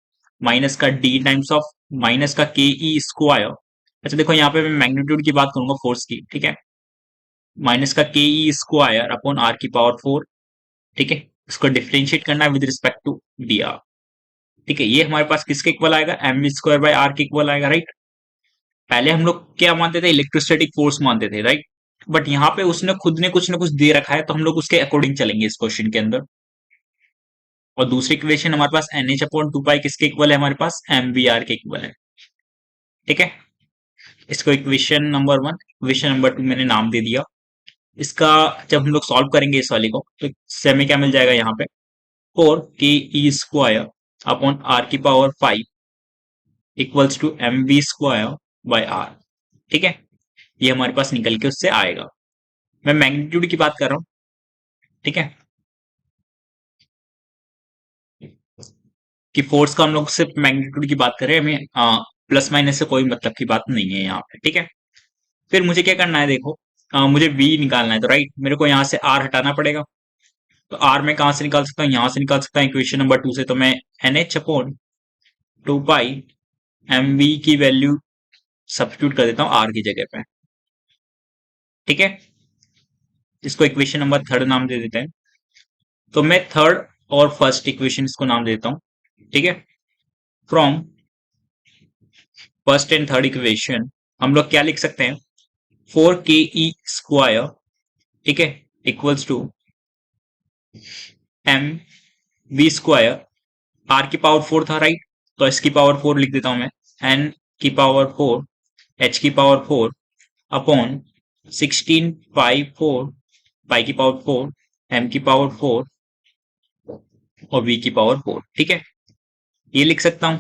माइनस का डी टाइम्स ऑफ माइनस का के ई स्क्वायर। अच्छा देखो, यहाँ पे मैं मैग्नीट्यूड की बात करूंगा फोर्स की। ठीक है, माइनस का K E square upon R की पावर फोर। ठीक है, इसको डिफरेंशिएट करना है with respect to D R. ठीक है, ये हमारे पास किसके इक्वल आएगा, M V square by R के इक्वल आएगा, राइट। पहले हम लोग क्या मानते थे, इलेक्ट्रोस्टैटिक फोर्स मानते थे, राइट। बट यहाँ पे उसने खुद ने कुछ ना कुछ दे रखा है, तो हम लोग उसके अकॉर्डिंग चलेंगे इस क्वेश्चन के अंदर। और दूसरी इक्वेशन हमारे पास एन एच अपॉन टू पाई किसके इक्वल है, हमारे पास एम वी आर के इक्वल है। ठीक है, इसको equation number one, equation number two मैंने नाम दे दिया इसका। जब हम लोग सॉल्व करेंगे इस वाले को, तो इससे हमें क्या मिल जाएगा, यहाँ पे four K E square upon R की power five equals to M V square by R. ठीक है, ये हमारे पास निकल के उससे आएगा। मैं मैग्नीट्यूड की बात कर रहा हूँ। ठीक है, कि फोर्स का हम लोग सिर्फ मैग्नीट्यूड की बात करें, हमें प्लस माइनस से कोई मतलब की बात नहीं है यहाँ पे। ठीक है, फिर मुझे क्या करना है, देखो मुझे v निकालना है, तो राइट मेरे को यहाँ से r हटाना पड़ेगा। तो r मैं कहाँ से निकाल सकता हूँ, यहाँ से निकाल सकता हूँ इक्वेशन नंबर टू से। तो मैं N H upon two pi M V की वैल्यू सब्स्टिट्यूट कर देता हूँ r की जगह पे। ठीक है, इसको इक्वेशन नंबर थर्ड नाम दे देते हैं। तो मैं थर्ड और फर्स्ट इक्वेशन इसको नाम देता हूँ। ठीक है, from first and third equation हम लोग क्या लिख सकते हैं, फोर के ई स्क्वायर, ठीक है, equals to M V square, R की पावर फोर था, राइट। तो एस की पावर फोर लिख देता हूं मैं, एन की पावर फोर, एच की power four upon 16 pi four, pi की पावर फोर, एम की पावर फोर और वी की पावर फोर। ठीक है, ये लिख सकता हूं।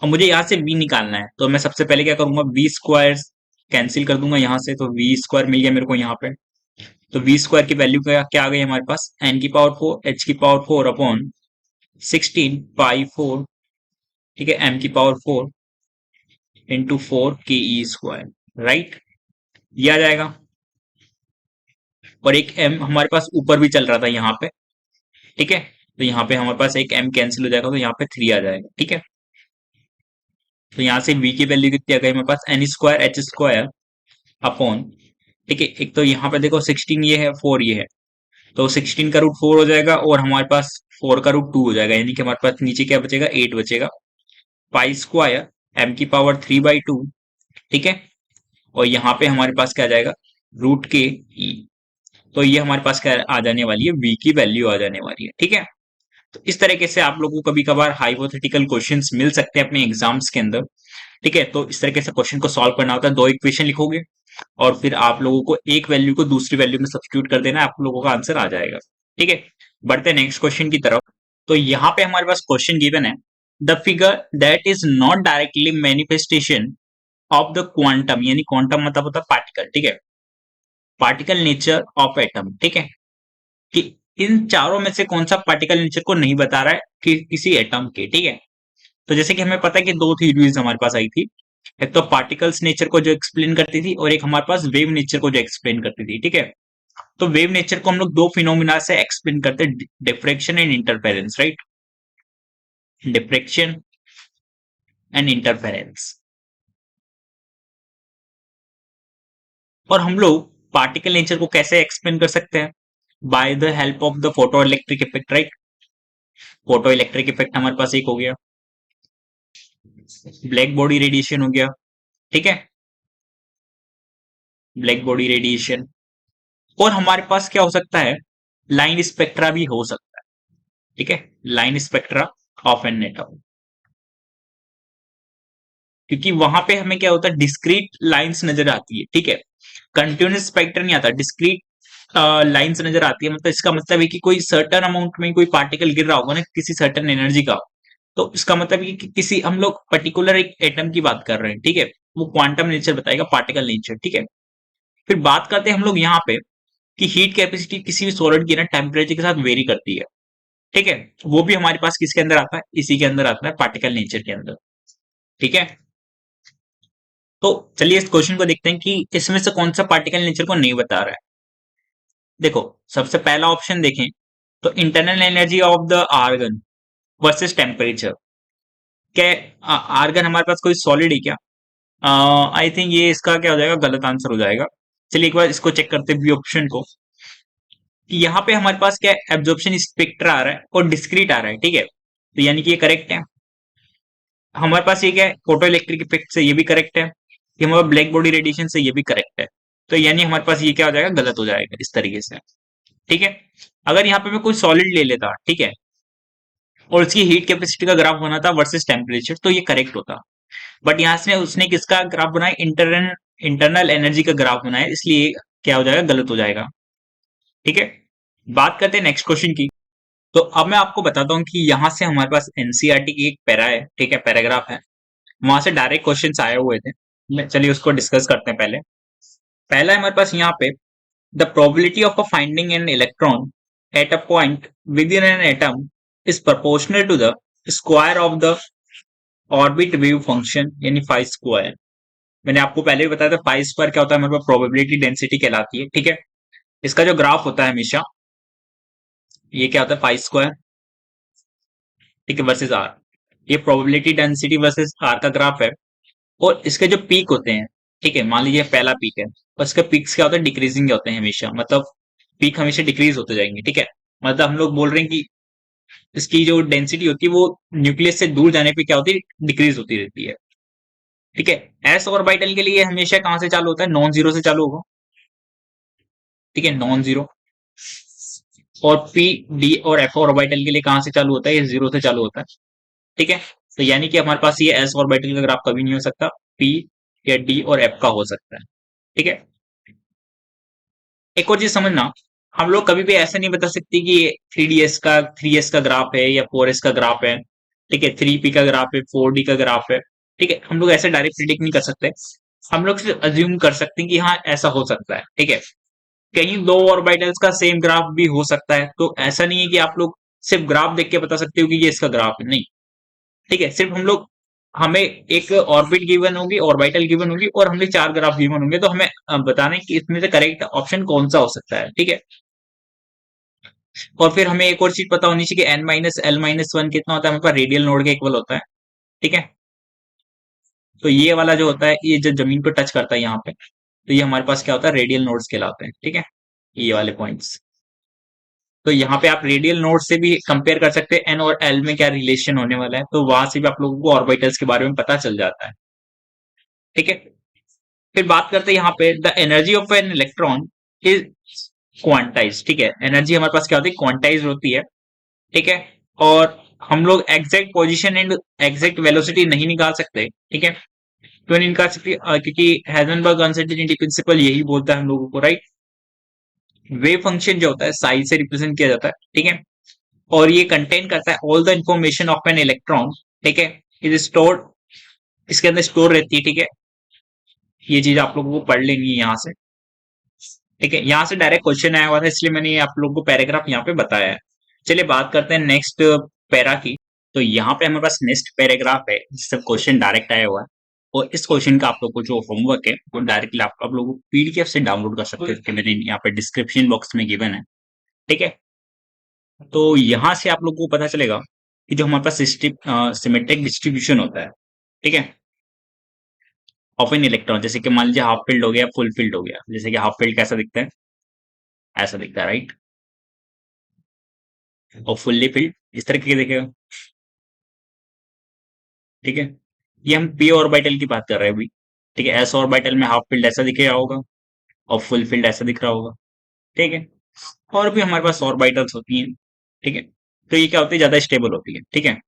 और मुझे यहाँ से v निकालना है, तो मैं सबसे पहले क्या करूंगा, v स्क्वायर कैंसिल कर दूंगा यहाँ से, तो v स्क्वायर मिल गया मेरे को यहाँ पे। तो v स्क्वायर की वैल्यू क्या आ गई हमारे पास, n की पावर 4 h की पावर 4 अपॉन 16 पाई 4, ठीक है, m की power 4 into 4 ke square, right, ये आ जाएगा। और एक m हमारे पास ऊपर भी चल रहा था यहाँ पे, ठीक है, तो यहाँ पे हमारे पास एक m कैंसिल हो जाएगा, तो यहाँ पे 3 आ जाएगा, ठीक है। तो यहाँ से v की वैल्यू कितनी आ गई हमारे पास, n square h square upon, ठीक है, एक तो यहाँ पे देखो 16 ये है, 4 ये है, तो 16 का रूट 4 हो जाएगा और हमारे पास 4 का रूट 2 हो जाएगा, यानी कि हमारे पास नीचे क्या बचेगा, 8 बचेगा, पाई स्क्वायर m की पावर 3/2, ठीक है। और यहाँ पे हमारे पास क्या आ जाएगा, रूट के ई। तो ये हमारे पास क्या आ जाने वाली है, v की वैल्यू आ जाने वाली है, ठीक है। तो इस तरीके से आप लोगों को कभी कभार हाइपोथेटिकल क्वेश्चंस मिल सकते हैं अपने एग्जाम्स के अंदर, ठीक है। तो इस तरीके से क्वेश्चन को सॉल्व करना होता है, दो इक्वेशन लिखोगे और फिर आप लोगों को एक वैल्यू को दूसरी वैल्यू में सब्स्टिट्यूट कर देना है, आप लोगों का आंसर आ जाएगा, ठीक है। बढ़ते हैं नेक्स्ट क्वेश्चन की तरफ। तो यहाँ पे हमारे पास क्वेश्चन गिवन है, the figure that is not directly manifestation of the quantum, यानी क्वांटम मतलब होता है पार्टिकल, ठीक है, पार्टिकल नेचर ऑफ एटम, ठीक है, कि इन चारों में से कौन सा पार्टिकल नेचर को नहीं बता रहा है कि किसी एटम के, ठीक है। तो जैसे कि हमें पता है कि दो थ्योरीज हमारे पास आई थी, एक तो पार्टिकल्स नेचर को जो एक्सप्लेन करती थी और एक हमारे पास वेव नेचर को जो एक्सप्लेन करती थी, ठीक है। तो वेव नेचर को हम लोग दो फिनोमिना से एक्सप्लेन करते हैं, diffraction and interference, right, diffraction and interference. और हम लोग पार्टिकल नेचर को कैसे एक्सप्लेन कर सकते हैं, by the help of the photo electric effect, right. Photo electric effect हमारे पास एक हो गया, ब्लैक बॉडी रेडिएशन हो गया, ठीक है, ब्लैक बॉडी रेडिएशन। और हमारे पास क्या हो सकता है, लाइन स्पेक्ट्रा भी हो सकता है, ठीक है, line spectra of an atom, क्योंकि वहां पे हमें क्या होता है, डिस्क्रीट लाइंस नजर आती है, ठीक है, कंटिन्यूस स्पेक्ट्रा नहीं आता, डिस्क्रीट लाइंस नजर आती है। मतलब इसका मतलब है कि कोई सर्टन अमाउंट में कोई पार्टिकल गिर रहा होगा ना किसी सर्टन एनर्जी का, तो इसका मतलब है कि किसी हम लोग पर्टिकुलर एक एटम की बात कर रहे हैं, ठीक है, वो क्वांटम नेचर बताएगा, पार्टिकल नेचर, ठीक है। फिर बात करते हैं हम लोग यहाँ पे कि हीट कैपेसिटी किसी भी सॉलिड की ना टेम्परेचर के साथ वेरी करती है, ठीक है, वो भी हमारे पास किसके अंदर आता है, इसी के अंदर आता है, पार्टिकल नेचर के अंदर, ठीक है। तो चलिए इस क्वेश्चन को देखते हैं कि इसमें से कौन सा पार्टिकल नेचर को नहीं बता रहा है। देखो, सबसे पहला ऑप्शन देखें तो internal energy of the argon versus temperature, क्या आर्गन हमारे पास कोई सॉलिड है क्या, आई थिंक ये इसका क्या हो जाएगा, गलत आंसर हो जाएगा। चलिए एक बार इसको चेक करते हैं, बी ऑप्शन को, कि यहाँ पे हमारे पास क्या एब्जॉर्प्शन स्पेक्ट्रा आ रहा है और डिस्क्रीट आ रहा है, ठीक है, तो यानी कि ये करेक्ट है। हमारे पास ये क्या है, फोटो इलेक्ट्रिक इफेक्ट से ये भी करेक्ट है, ये हमारे ब्लैक बॉडी रेडिएशन से ये भी करेक्ट है, तो यानी हमारे पास ये क्या हो जाएगा, गलत हो जाएगा इस तरीके से, ठीक है। अगर यहाँ पे मैं कोई सॉलिड ले लेता, ठीक है, और उसकी हीट कैपेसिटी का ग्राफ बना था वर्सेस टेम्परेचर, तो ये करेक्ट होता। बट यहाँ से उसने किसका ग्राफ बनाया, इंटरनल एनर्जी का ग्राफ बनाया, इसलिए क्या हो जाएगा, गलत हो जाएगा, ठीक है। बात करते हैं नेक्स्ट क्वेश्चन की। तो अब मैं आपको बताता हूँ कि यहाँ से हमारे पास एनसीईआरटी की एक पैरा है, ठीक है, पैराग्राफ है, वहां से डायरेक्ट क्वेश्चन आए हुए थे। चलिए उसको डिस्कस करते हैं। पहले पहला है हमारे पास यहाँ पे, the probability of a finding an electron at a point within an atom is proportional to the square of the orbit wave function, यानी फाई स्क्वायर। मैंने आपको पहले भी बताया था फाई स्क्वायर क्या होता है, हमारे पास प्रोबेबिलिटी डेंसिटी कहलाती है, ठीक है। इसका जो ग्राफ होता है हमेशा, ये क्या होता है, फाई स्क्वायर, ठीक है, वर्सेस आर, ये प्रोबेबिलिटी डेंसिटी वर्सेस आर का ग्राफ है। और इसके जो पीक होते हैं, ठीक है, मान लीजिए पहला पीक है, और इसके पीक्स क्या होते हैं, डिक्रीजिंग होते हैं हमेशा, मतलब पीक हमेशा डिक्रीज होते जाएंगे, ठीक है। मतलब हम लोग बोल रहे हैं कि इसकी जो डेंसिटी होती है वो न्यूक्लियस से दूर जाने पे क्या होती है, डिक्रीज होती रहती है, ठीक है। एस ऑर्बिटल के लिए हमेशा कहां से चालू होता है, नॉन जीरो से चालू होगा, ठीक है, नॉन जीरो। और पी डी और एफ ऑर्बिटल के लिए कहां से चालू होता है, ये जीरो से चालू होता है, ठीक है। तो यानी कि हमारे पास ये एस ऑर्बिटल का ग्राफ कभी नहीं हो सकता, पी या डी और एफ का हो सकता है, ठीक है। एक और चीज समझना, हम लोग कभी भी ऐसा नहीं बता सकते कि 3ds का 3s का ग्राफ है या 4s का ग्राफ है, ठीक है, 3p का ग्राफ है, 4d का ग्राफ है। ठीक है, हम लोग ऐसे डायरेक्ट प्रिडिक्ट नहीं कर सकते, हम लोग सिर्फ अज्यूम कर सकते हैं कि हाँ ऐसा हो सकता है। ठीक है, कहीं दो ऑर्बिटल्स का सेम ग्राफ भी हो सकता है, तो ऐसा नहीं है कि आप लोग सिर्फ ग्राफ देख के बता सकते हो कि ये इसका ग्राफ है, नहीं। ठीक है, सिर्फ हम लोग, हमें एक ऑर्बिट गिवन होगी, ऑर्बिटल गिवन होगी, और हमें चार ग्राफ गिवन होंगे, तो हमें बताना है कि इसमें से करेक्ट ऑप्शन कौन सा हो सकता है। ठीक है, और फिर हमें एक और चीज पता होनी चाहिए कि n-l-1 कितना होता है, हमारे पास रेडियल नोड के इक्वल होता है। ठीक है, तो ये वाला जो होता है, ये जो जमीन को टच करता है यहाँ पे, तो ये हमारे पास क्या होता है, रेडियल नोड्स कहलाते हैं। ठीक है, ये वाले पॉइंट्स। तो यहाँ पे आप रेडियल नोड से भी कंपेयर कर सकते हैं एन और एल में क्या रिलेशन होने वाला है, तो वहां से भी आप लोगों को ऑर्बिटल्स के बारे में पता चल जाता है। ठीक है, फिर बात करते हैं यहाँ पे, the energy of an electron is quantize. ठीक है, एनर्जी हमारे पास क्या होती है, क्वांटाइज होती है। ठीक है, और हम लोग exact position and exact velocity नहीं निकाल सकते। ठीक है, क्यों नहीं निकाल सकते, क्योंकि हाइजेनबर्ग अनसर्टेनिटी प्रिंसिपल यही बोलता है हम लोगों को, राइट। वेव फंक्शन जो होता है साइज से रिप्रेजेंट किया जाता है। ठीक है, और ये कंटेन करता है all the information of an electron. ठीक है, इज स्टोर्ड, इसके अंदर स्टोर रहती है। ठीक है, ये चीज आप लोगों को पढ़ लेनी है यहाँ से। ठीक है, यहाँ से डायरेक्ट क्वेश्चन आया हुआ था, इसलिए मैंने ये आप लोगों को पैराग्राफ यहाँ पे बताया है। चलिए बात करते हैं नेक्स्ट पैरा की। तो यहाँ पे हमारे पास नेक्स्ट पैराग्राफ है जिससे क्वेश्चन डायरेक्ट आया हुआ है, और इस क्वेश्चन का आप लोग को जो होमवर्क है वो डायरेक्टली आप लोगों को पीडीएफ से डाउनलोड कर सकते हैं, मेरे यहाँ पे डिस्क्रिप्शन बॉक्स में गिवन है। ठीक है, तो यहाँ से आप लोगों को पता चलेगा कि जो हमारे पास सिमेट्रिक डिस्ट्रीब्यूशन होता है। ठीक है, ऑफ एन इलेक्ट्रॉन, जैसे कि मान लीजिए हाफ फील्ड हो गया, फुल फील्ड हो गया। जैसे कि हाफ फील्ड कैसा दिखता है, ऐसा दिखता है, राइट। और फुल्ली फील्ड इस तरह के दिखेगा। ठीक है, ये हम पी ऑर्बिटल की बात कर रहे हैं अभी। ठीक है, एस ऑर्बिटल में हाफ फील्ड ऐसा दिख रहा होगा, और फुल फील्ड ऐसा दिख रहा होगा। ठीक है, और भी हमारे पास ऑर्बिटल्स होती हैं। ठीक है, तो ये क्या होती है, ज्यादा स्टेबल होती है। ठीक है,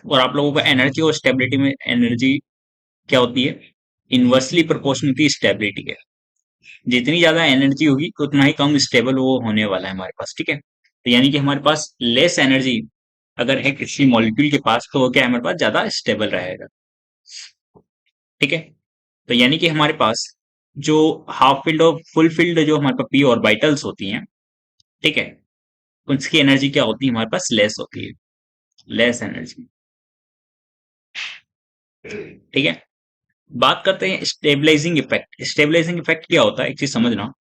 और आप लोगों को एनर्जी और स्टेबिलिटी में, एनर्जी क्या होती है, इनवर्सली प्रोपोर्शनल होती है स्टेबिलिटी के। जितनी ज्यादा एनर्जी होगी उतना ही कम स्टेबल वो होने वाला है हमारे पास। ठीक है, तो यानी कि हमारे पास लेस एनर्जी अगर है किसी मॉलिक्यूल के पास, तो वो क्या है, हमारे पास ज्यादा स्टेबल रहेगा। ठीक है, तो यानी कि हमारे पास जो हाफ फील्ड और फुल फील्ड जो हमारे पास पी ऑर्बिटल्स होती हैं, ठीक है, उसकी एनर्जी क्या होती है, हमारे पास लेस होती है, लेस एनर्जी। ठीक है, बात करते हैं स्टेबलाइजिंग इफेक्ट। स्टेबलाइजिंग इफेक्ट क्या होता है, एक चीज समझना।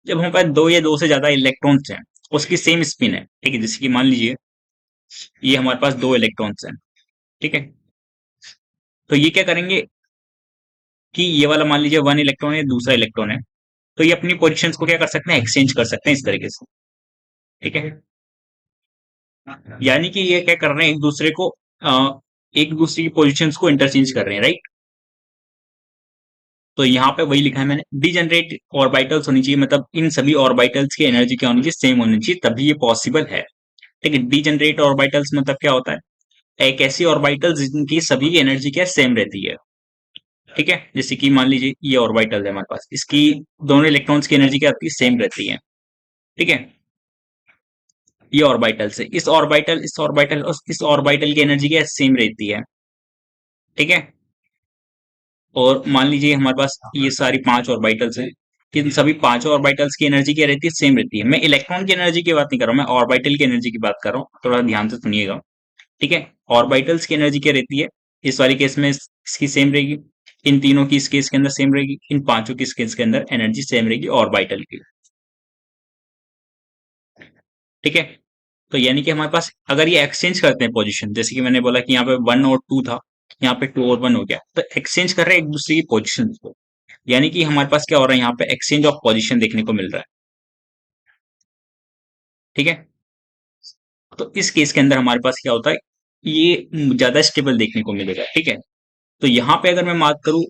जब हमारे पास दो या दो से ज्यादा इलेक्ट्रॉन्स हैं, उसकी सेम स्पिन है। ठीक है, जैसे कि मान लीजिए ये हमारे पास दो इलेक्ट्रॉन्स हैं। ठीक है, तो ये क्या करेंगे कि ये वाला मान लीजिए वन इलेक्ट्रॉन है, दूसरा इलेक्ट्रॉन है, तो ये अपनी पोजीशंस को क्या कर सकते हैं, एक्सचेंज कर सकते हैं इस तरीके से। ठीक है, यानी कि ये क्या कर रहे हैं, एक दूसरे की पोजीशंस को इंटरचेंज कर रहे हैं, राइट। तो यहाँ पे वही लिखा है मैंने, डीजनरेट ऑर्बिटल्स होनी चाहिए, मतलब इन सभी ऑर्बिटल्स की एनर्जी क्या होनी चाहिए, सेम होनी चाहिए, तभी ये पॉसिबल है। ठीक है, डीजनरेट ऑर्बिटल्स मतलब क्या होता है, एक ऐसी ऑर्बिटल जिनकी सभी की एनर्जी क्या सेम रहती है। ठीक है, जैसे कि मान लीजिए ये ऑर्बिटल है हमारे पास, इसकी दोनों इलेक्ट्रॉन्स की एनर्जी क्या होती है, सेम रहती है। ठीक है, ये ऑर्बिटल से इस ऑर्बिटल की एनर्जी क्या सेम रहती है। ठीक है, और मान लीजिए हमारे पास ये सारी पांच ऑर्बिटल्स हैं, इन सभी पांचों ऑर्बिटल्स की एनर्जी क्या रहती है, सेम रहती है। मैं इलेक्ट्रॉन की एनर्जी की बात नहीं कर रहा हूँ, मैं ऑर्बिटल की एनर्जी की बात कर रहा हूँ, थोड़ा ध्यान से सुनिएगा। ठीक है, ऑर्बिटल्स की एनर्जी क्या रहती है, इस वाली केस में इसकी सेम रहेगी, इन तीनों की इस केस के अंदर सेम रहेगी, इन पांचों की इस केस के अंदर एनर्जी सेम रहेगी ऑर्बिटल की। ठीक है, तो यानी कि हमारे पास अगर ये एक्सचेंज करते हैं पोजीशन, जैसे कि मैंने बोला कि यहाँ पे 1 और 2 था, यहाँ पे 2 और 1 हो गया, तो एक्सचेंज कर रहे हैं एक दूसरे की पोजीशन को, यानी कि हमारे पास क्या हो रहा है, यहाँ पे एक्सचेंज ऑफ पोजीशन देखने को मिल रहा है। ठीक है, तो इस केस के अंदर हमारे पास क्या होता है, ये ज्यादा स्टेबल देखने को मिलेगा। ठीक है, तो यहाँ पे अगर मैं बात करूँ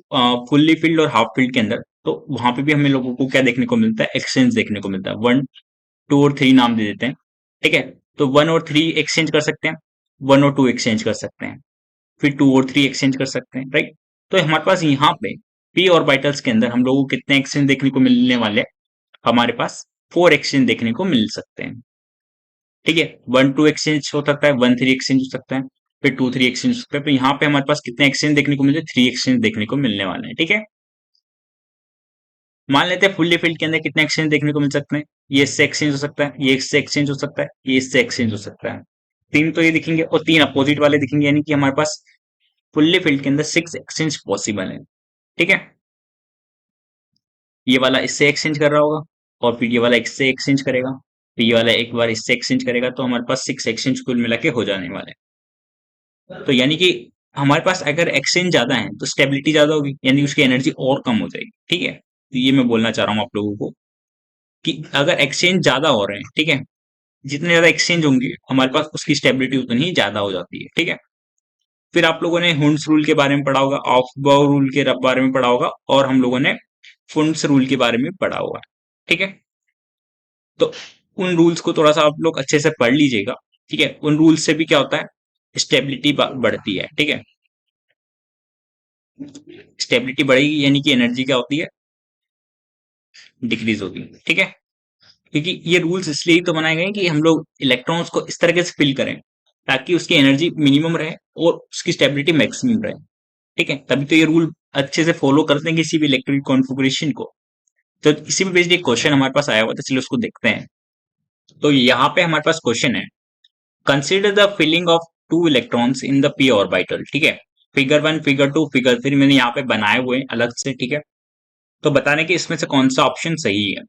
फुल्ली फील्ड और हाफ फील्ड के अंदर, तो वहां पे भी हमें लोगों को क्या देखने को मिलता है, एक्सचेंज देखने को मिलता है। 1 2 और 3 नाम दे देते हैं। ठीक है, तो 1 और 3 एक्सचेंज कर सकते हैं, 1 और 2 एक्सचेंज कर सकते हैं, फिर 2 और 3 एक्सचेंज कर सकते हैं, राइट। तो हमारे पास यहाँ पे पी ऑर्बिटल्स के अंदर हम लोगों को कितने एक्सचेंज देखने को मिलने वाले हैं, हमारे पास 4 एक्सचेंज देखने को मिल सकते हैं। ठीक है, 1 2 एक्सचेंज हो सकता है, 1 3 एक्सचेंज हो सकता है, फिर 2 3 एक्सचेंज हो सकता है। तो यहाँ पे हमारे पास कितने एक्सचेंज देखने को मिले, 3 एक्सचेंज देखने को मिलने वाले हैं, ठीक है। मान लेते हैं फुल्ली फिल्ड के अंदर कितने एक्सचेंज देखने को मिल सकते हैं, ये इससे एक्सचेंज हो सकता है, ये इससे एक्सचेंज हो सकता है, ये इससे एक्सचेंज हो सकता है। तीन तो ये दिखेंगे और तीन अपोजिट वाले दिखेंगे, यानी कि हमारे पास फुल्ली फिल्ड के अंदर 6 एक्सचेंज पॉसिबल है, ठीक है। ये वाला इससे एक्सचेंज कर रहा होगा और फिर ये वाला इससे एक्सचेंज करेगा, फिर ये वाला एक बार इससे एक्सचेंज करेगा, तो हमारे पास 6 एक्सचेंज कुल मिला के हो जाने वाले हैं। तो यानी कि हमारे पास अगर एक्सचेंज ज्यादा है तो स्टेबिलिटी ज्यादा होगी, यानी उसकी एनर्जी और कम हो जाएगी, ठीक है। तो ये मैं बोलना चाह रहा हूँ आप लोगों को कि अगर एक्सचेंज ज्यादा हो रहे हैं, ठीक है, जितने ज्यादा एक्सचेंज होंगे हमारे पास उसकी स्टेबिलिटी उतनी ही ज्यादा हो जाती है, ठीक है। फिर आप लोगों ने हुंड्स रूल के बारे में पढ़ा होगा, ऑफबाउ रूल के बारे में पढ़ा होगा, और हम लोगों ने फुंड्स रूल के बारे में पढ़ा होगा, ठीक है। तो उन रूल्स को थोड़ा सा आप लोग अच्छे से पढ़ लीजिएगा, ठीक है। उन रूल्स से भी क्या होता है, स्टेबिलिटी बढ़ती है, ठीक है। स्टेबिलिटी बढ़ेगी यानी कि एनर्जी क्या होती है, डिक्रीज होगी, ठीक है। क्योंकि ये रूल्स इसलिए ही तो बनाए गए हैं कि हम लोग इलेक्ट्रॉन्स को इस तरीके से फिल करें ताकि उसकी एनर्जी मिनिमम रहे और उसकी स्टेबिलिटी मैक्सिमम रहे, ठीक है। तभी तो ये रूल अच्छे से फॉलो करते हैं किसी भी इलेक्ट्रिक कॉन्फ़िगरेशन को। तो इसी में बेस्ड एक क्वेश्चन हमारे पास आया हुआ था, चलिए उसको देखते हैं। तो यहाँ पे हमारे पास क्वेश्चन है, consider the filling of two electrons in the P orbital, ठीक है। फिगर 1 फिगर 2 फिगर 3 मैंने यहाँ पे बनाए हुए हैं अलग से, ठीक है। तो बताने कि इसमें से कौन सा ऑप्शन सही है।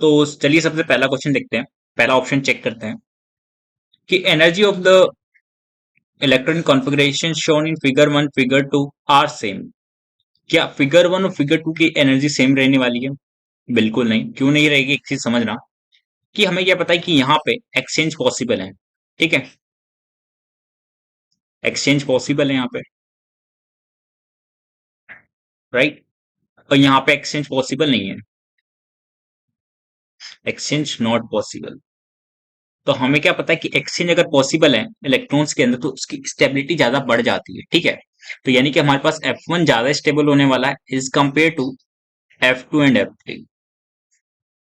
तो चलिए सबसे पहला क्वेश्चन देखते हैं, पहला ऑप्शन चेक करते हैं कि energy of the electronic configuration shown in figure 1 figure 2 are same. क्या फिगर 1 और फिगर 2 की एनर्जी सेम रहने वाली है? बिल्कुल नहीं। क्यों नहीं रहेगी, एक चीज समझना कि हमें क्या पता है कि यहाँ पे एक्सचेंज पॉसिबल है, ठीक है। एक्सचेंज पॉसिबल है यहाँ पे, राइट। और यहाँ पे एक्सचेंज पॉसिबल नहीं है, एक्सचेंज नॉट पॉसिबल। तो हमें क्या पता है कि एक्सचेंज अगर पॉसिबल है इलेक्ट्रॉन्स के अंदर तो उसकी स्टेबिलिटी ज्यादा बढ़ जाती है, ठीक है। तो यानी कि हमारे पास F1 ज्यादा स्टेबल होने वाला है is compare to F2 and F3।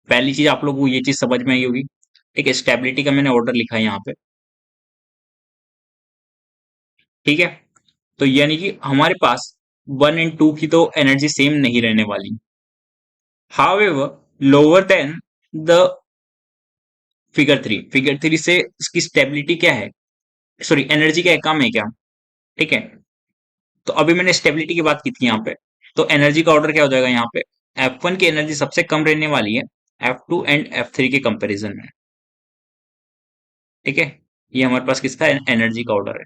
पहली चीज आप लोगों को ये चीज समझ में आई होगी, ठीक है। स्टेबिलिटी का मैंने ऑर्डर लिखा है यहाँ पे, ठीक है। तो यानी कि हमारे पास 1 एंड 2 की तो एनर्जी सेम नहीं रहने वाली, however lower than the figure 3 से इसकी स्टेबिलिटी क्या है, सॉरी एनर्जी क्या है, कम है क्या, ठीक है। तो अभी मैंने स्टेबिलिटी की बात की थी यहाँ पे, तो एनर्जी का ऑर्डर क्या हो जाएगा यहाँ पे, F1 की एनर्जी सबसे कम रहने वाली है F2 एंड F3 के कंपैरिजन में, ठीक है। ये हमारे पास किसका एनर्जी का ऑर्डर है।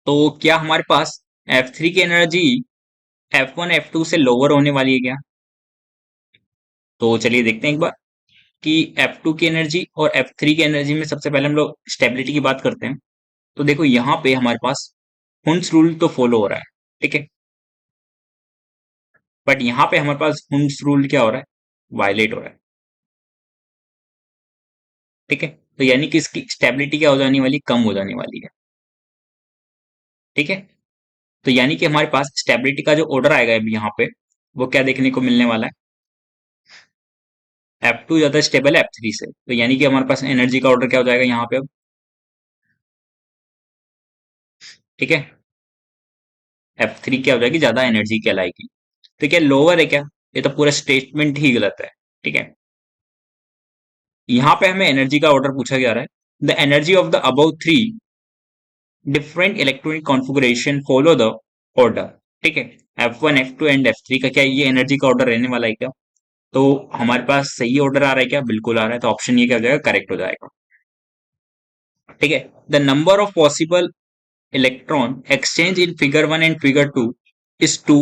तो क्या हमारे पास F3 की एनर्जी F1 F2 से लोअर होने वाली है क्या? तो चलिए देखते हैं एक बार कि F2 की एनर्जी और F3 की एनर्जी में सबसे पहले हम लोग स्टेबिलिटी की बात करते हैं। तो देखो यहाँ पे हमारे पास हुंड्स रूल तो फॉलो हो रहा है, ठीक है। बट यहाँ पे हमारे पास हुंड्स रूल क्या हो रहा है, वायलेट हो रहा है, ठीक है। तो यानी कि इसकी स्टेबिलिटी क्या हो जाने वाली, कम हो जाने वाली है, ठीक है। तो यानी कि हमारे पास स्टेबिलिटी का जो ऑर्डर आएगा अभी यहाँ पे, वो क्या देखने को मिलने वाला है, F2 ज्यादा स्टेबल है F3 से। तो यानी कि हमारे पास एनर्जी का ऑर्डर क्या हो जाएगा यहाँ पे अब, ठीक है। F3 क्या हो जाएगी, ज्यादा एनर्जी कहलाएगी। तो क्या लोअर है क्या, ये तो पूरा स्टेटमेंट ही गलत है, ठीक है। यहाँ पे हमें एनर्जी का ऑर्डर पूछा जा रहा है, the energy of the above 3 different electronic configuration follow the order, ठीक है। F1 F2 एंड F3 का क्या ये एनर्जी का ऑर्डर रहने वाला है क्या? तो हमारे पास सही ऑर्डर आ रहा है क्या, बिल्कुल आ रहा है। तो ऑप्शन ये क्या हो जाएगा, करेक्ट हो जाएगा, ठीक है। The number of possible electron exchange in figure 1 and figure 2 is 2,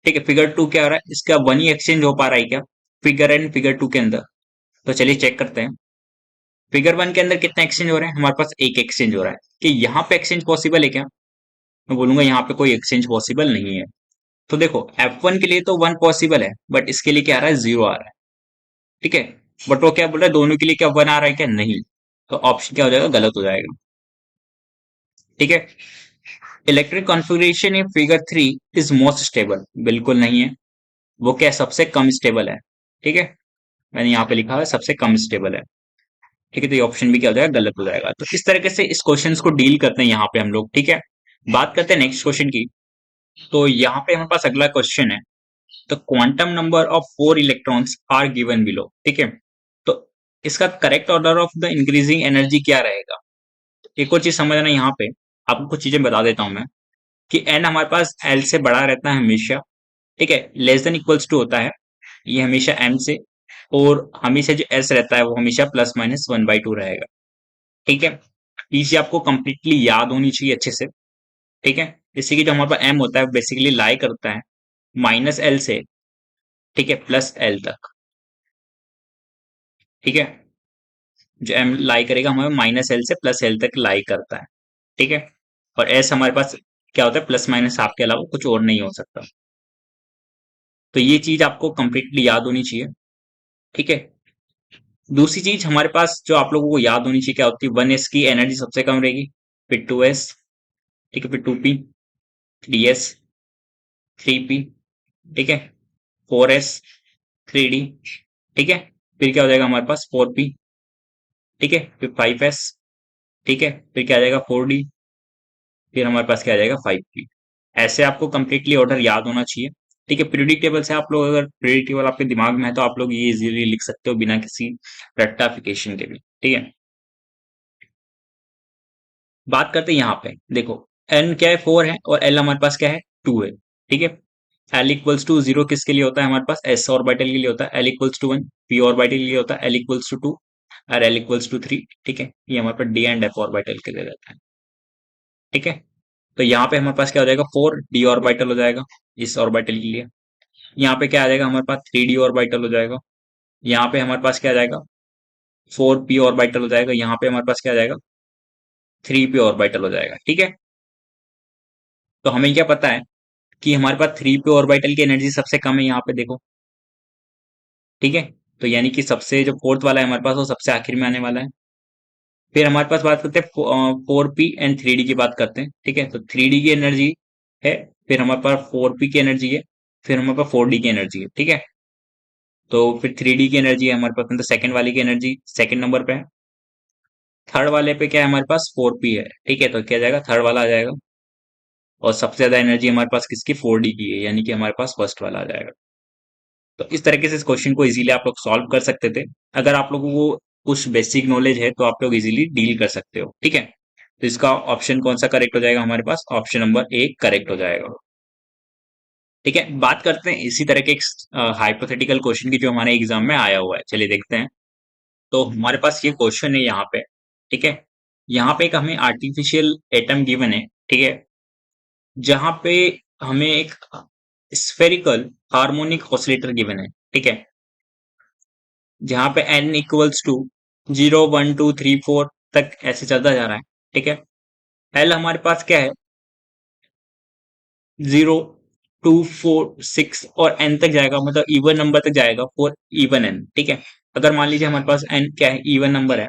ठीक है। फिगर 2 क्या हो रहा है, इसका 1 ही एक्सचेंज हो पा रहा है क्या फिगर एंड फिगर 2 के अंदर? तो चलिए चेक करते हैं, फिगर 1 के अंदर कितना एक्सचेंज हो रहा है, हमारे पास एक एक्सचेंज हो रहा है। कि यहाँ पे एक्सचेंज पॉसिबल है क्या? मैं बोलूंगा यहाँ पे कोई एक्सचेंज पॉसिबल नहीं है। तो देखो F1 के लिए तो 1 पॉसिबल है, बट इसके लिए क्या आ रहा है, 0 आ रहा है, ठीक है। बट वो क्या बोल रहा है, दोनों के लिए क्या 1 आ रहा है क्या, नहीं। तो ऑप्शन क्या हो जाएगा, गलत हो जाएगा, ठीक है। Electric configuration in figure 3 is most stable, बिल्कुल नहीं है। वो क्या है, सबसे कम स्टेबल है, ठीक है। मैंने यहाँ पे लिखा है सबसे कम स्टेबल है। ठीक है, तो ये ऑप्शन भी क्या हो जाएगा, गलत हो जाएगा। तो इस तरीके से इस क्वेश्चन को डील करते हैं यहाँ पे हम लोग। ठीक है, बात करते हैं नेक्स्ट क्वेश्चन की। तो यहाँ पे हमारे पास अगला क्वेश्चन है, the quantum number of 4 electrons are given below. ठीक है, तो इसका correct order of the increasing energy क्या रहेगा। एक और चीज समझना, यहाँ पे आपको कुछ चीजें बता देता हूं मैं, कि एन हमारे पास एल से बड़ा रहता है हमेशा। ठीक है, लेस देन इक्वल्स टू होता है ये हमेशा एम से, और हमेशा जो एस रहता है वो हमेशा +-1/2 रहेगा। ठीक है, ये चीज आपको कंप्लीटली याद होनी चाहिए अच्छे से। ठीक है, जैसे कि जो हमारे पास एम होता है बेसिकली लाई करता है -L से, ठीक है, +L तक। ठीक है, जो एम लाई करेगा हमारे -L से +L तक लाई करता है। ठीक है, और एस हमारे पास क्या होता है, प्लस माइनस हाफ के अलावा कुछ और नहीं हो सकता। तो ये चीज आपको कंप्लीटली याद होनी चाहिए। ठीक है, दूसरी चीज हमारे पास जो आप लोगों को याद होनी चाहिए क्या होती है, 1s की एनर्जी सबसे कम रहेगी, फिर 2s, ठीक है, फिर 2p, 3s, 3p, ठीक है, 4s, 3d, ठीक है, फिर क्या हो जाएगा हमारे पास 4p, ठीक है, फिर 5s, ठीक है, फिर क्या आ जाएगा 4d, फिर हमारे पास क्या आ जाएगा 5p। ऐसे आपको कंप्लीटली ऑर्डर याद होना चाहिए। ठीक है, पीरियोडिक टेबल से आप लोग, अगर पीरियोडिक टेबल आपके दिमाग में है तो आप लोग ये इजीली लिख सकते हो बिना किसी रट्टाफिकेशन के भी। ठीक है, बात करते हैं यहाँ पे, देखो एन क्या है 4 है, और एल हमारे पास क्या है 2 है। ठीक है, एल इक्वल्स टू 0 किसके लिए होता है हमारे पास, एस ऑर्बिटल के लिए होता है, L equals to 1 P orbital के लिए होता है, एल इक्वल्स टू 2 और एल इक्वल्स टू 3। ठीक है, ये हमारे पास डी एंड एफ ऑर्बिटल के लिए रहता है। ठीक है, तो यहाँ पे हमारे पास क्या हो जाएगा 4d ऑर्बिटल हो जाएगा इस ऑर्बिटल के लिए। यहाँ पे क्या आ जाएगा हमारे पास 3d ऑर्बिटल हो जाएगा। यहाँ पे हमारे पास क्या आ जाएगा 4p ऑर्बिटल हो जाएगा। यहाँ पे हमारे पास क्या आ जाएगा 3p ऑर्बिटल हो जाएगा। ठीक है, तो हमें क्या पता है कि हमारे पास 3p ऑर्बिटल की एनर्जी सबसे कम है यहाँ पे देखो। ठीक है, तो यानी कि सबसे जो फोर्थ वाला है हमारे पास वो सबसे आखिर में आने वाला है। फिर हमारे पास बात करते हैं 4p एंड 3d की बात करते हैं। ठीक है, तो 3d की एनर्जी है, फिर हमारे पास 4p की एनर्जी है, फिर हमारे पास 4d की एनर्जी है। ठीक है, तो फिर 3d की एनर्जी है हमारे पास, मतलब सेकंड वाले की एनर्जी सेकंड नंबर पे है। थर्ड वाले पे क्या है हमारे पास 4p है। ठीक है, तो क्या जाएगा थर्ड वाला आ जाएगा, और सबसे ज्यादा एनर्जी हमारे पास किसकी 4d की है, यानी कि हमारे पास फर्स्ट वाला आ जाएगा। तो इस तरीके से इस क्वेश्चन को इजीली आप लोग सॉल्व कर सकते थे। अगर आप लोगों को कुछ बेसिक नॉलेज है तो आप लोग इजीली डील कर सकते हो। ठीक है, तो इसका ऑप्शन कौन सा करेक्ट हो जाएगा हमारे पास, ऑप्शन नंबर ए करेक्ट हो जाएगा। ठीक है, बात करते हैं इसी तरह के एक हाइपोथेटिकल क्वेश्चन की जो हमारे एग्जाम में आया हुआ है, चलिए देखते हैं। तो हमारे पास ये क्वेश्चन है यहाँ पे। ठीक है, यहाँ पे एक हमें आर्टिफिशियल एटम गिवन है। ठीक है, जहां पे हमें एक स्फेरिकल हार्मोनिक ऑसिलेटर गिवन है। ठीक है, जहां पे n इक्वल्स टू 0 1 2 3 4 तक ऐसे चलता जा रहा है। ठीक है, l हमारे पास क्या है 0 2 4 6 और n तक जाएगा, मतलब इवन नंबर तक जाएगा फॉर इवन n। ठीक है, अगर मान लीजिए हमारे पास n क्या है इवन नंबर है,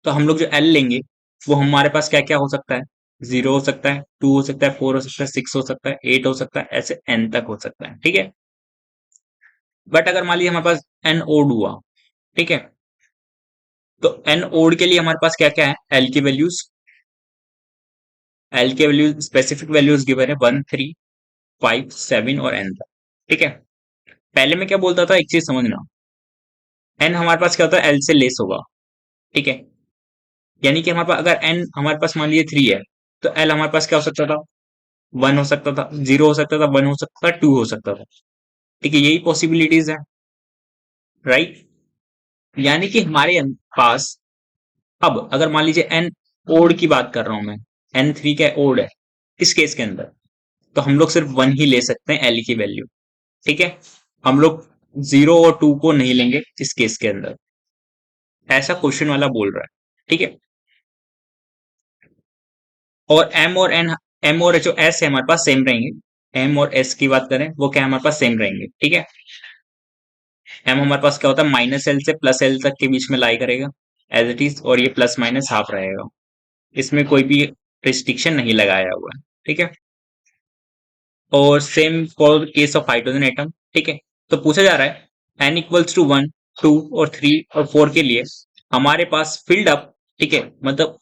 तो हम लोग जो l लेंगे वो हमारे पास क्या क्या हो सकता है, 0 हो सकता है, 2 हो सकता है, 4 हो सकता है, 6 हो सकता है, 8 हो सकता है, ऐसे n तक हो सकता है। ठीक है, बट अगर मान लीजिए हमारे पास n ओड हुआ, ठीक है, तो n ओड के लिए हमारे पास क्या क्या है, एल के वैल्यूज स्पेसिफिक वैल्यूज गिवन है 1 3 5 7 और n तक। ठीक है, पहले मैं क्या बोलता था एक चीज समझना, n हमारे पास क्या होता है l से लेस होगा। ठीक है, यानी कि हमारे पास अगर n हमारे पास मान लीजिए 3 है, तो l हमारे पास क्या हो सकता था 1 हो सकता था, 0 हो सकता था, 1 हो सकता था, 2 हो सकता था। ठीक है, यही पॉसिबिलिटीज है, राइट। यानी कि हमारे पास अब अगर मान लीजिए n ओड की बात कर रहा हूं मैं, n3 का ओड है, इस केस के अंदर तो हम लोग सिर्फ 1 ही ले सकते हैं l की वैल्यू। ठीक है, हम लोग 0 और 2 को नहीं लेंगे इस केस के अंदर, ऐसा क्वेश्चन वाला बोल रहा है। ठीक है, और एम और जो एस है हमारे पास सेम रहेंगे। एम और एस की बात करें वो क्या है हमारे पास सेम रहेंगे। ठीक है, एम हमारे पास क्या होता है -L से +L तक के बीच में लाई करेगा एज इट इज, और ये प्लस माइनस हाफ रहेगा, इसमें कोई भी रिस्ट्रिक्शन नहीं लगाया हुआ है। ठीक है, और same for case of hydrogen atom. ठीक है, तो पूछा जा रहा है n इक्वल्स टू 1 टू और थ्री और फोर के लिए हमारे पास फिल्ड अप, ठीक है, मतलब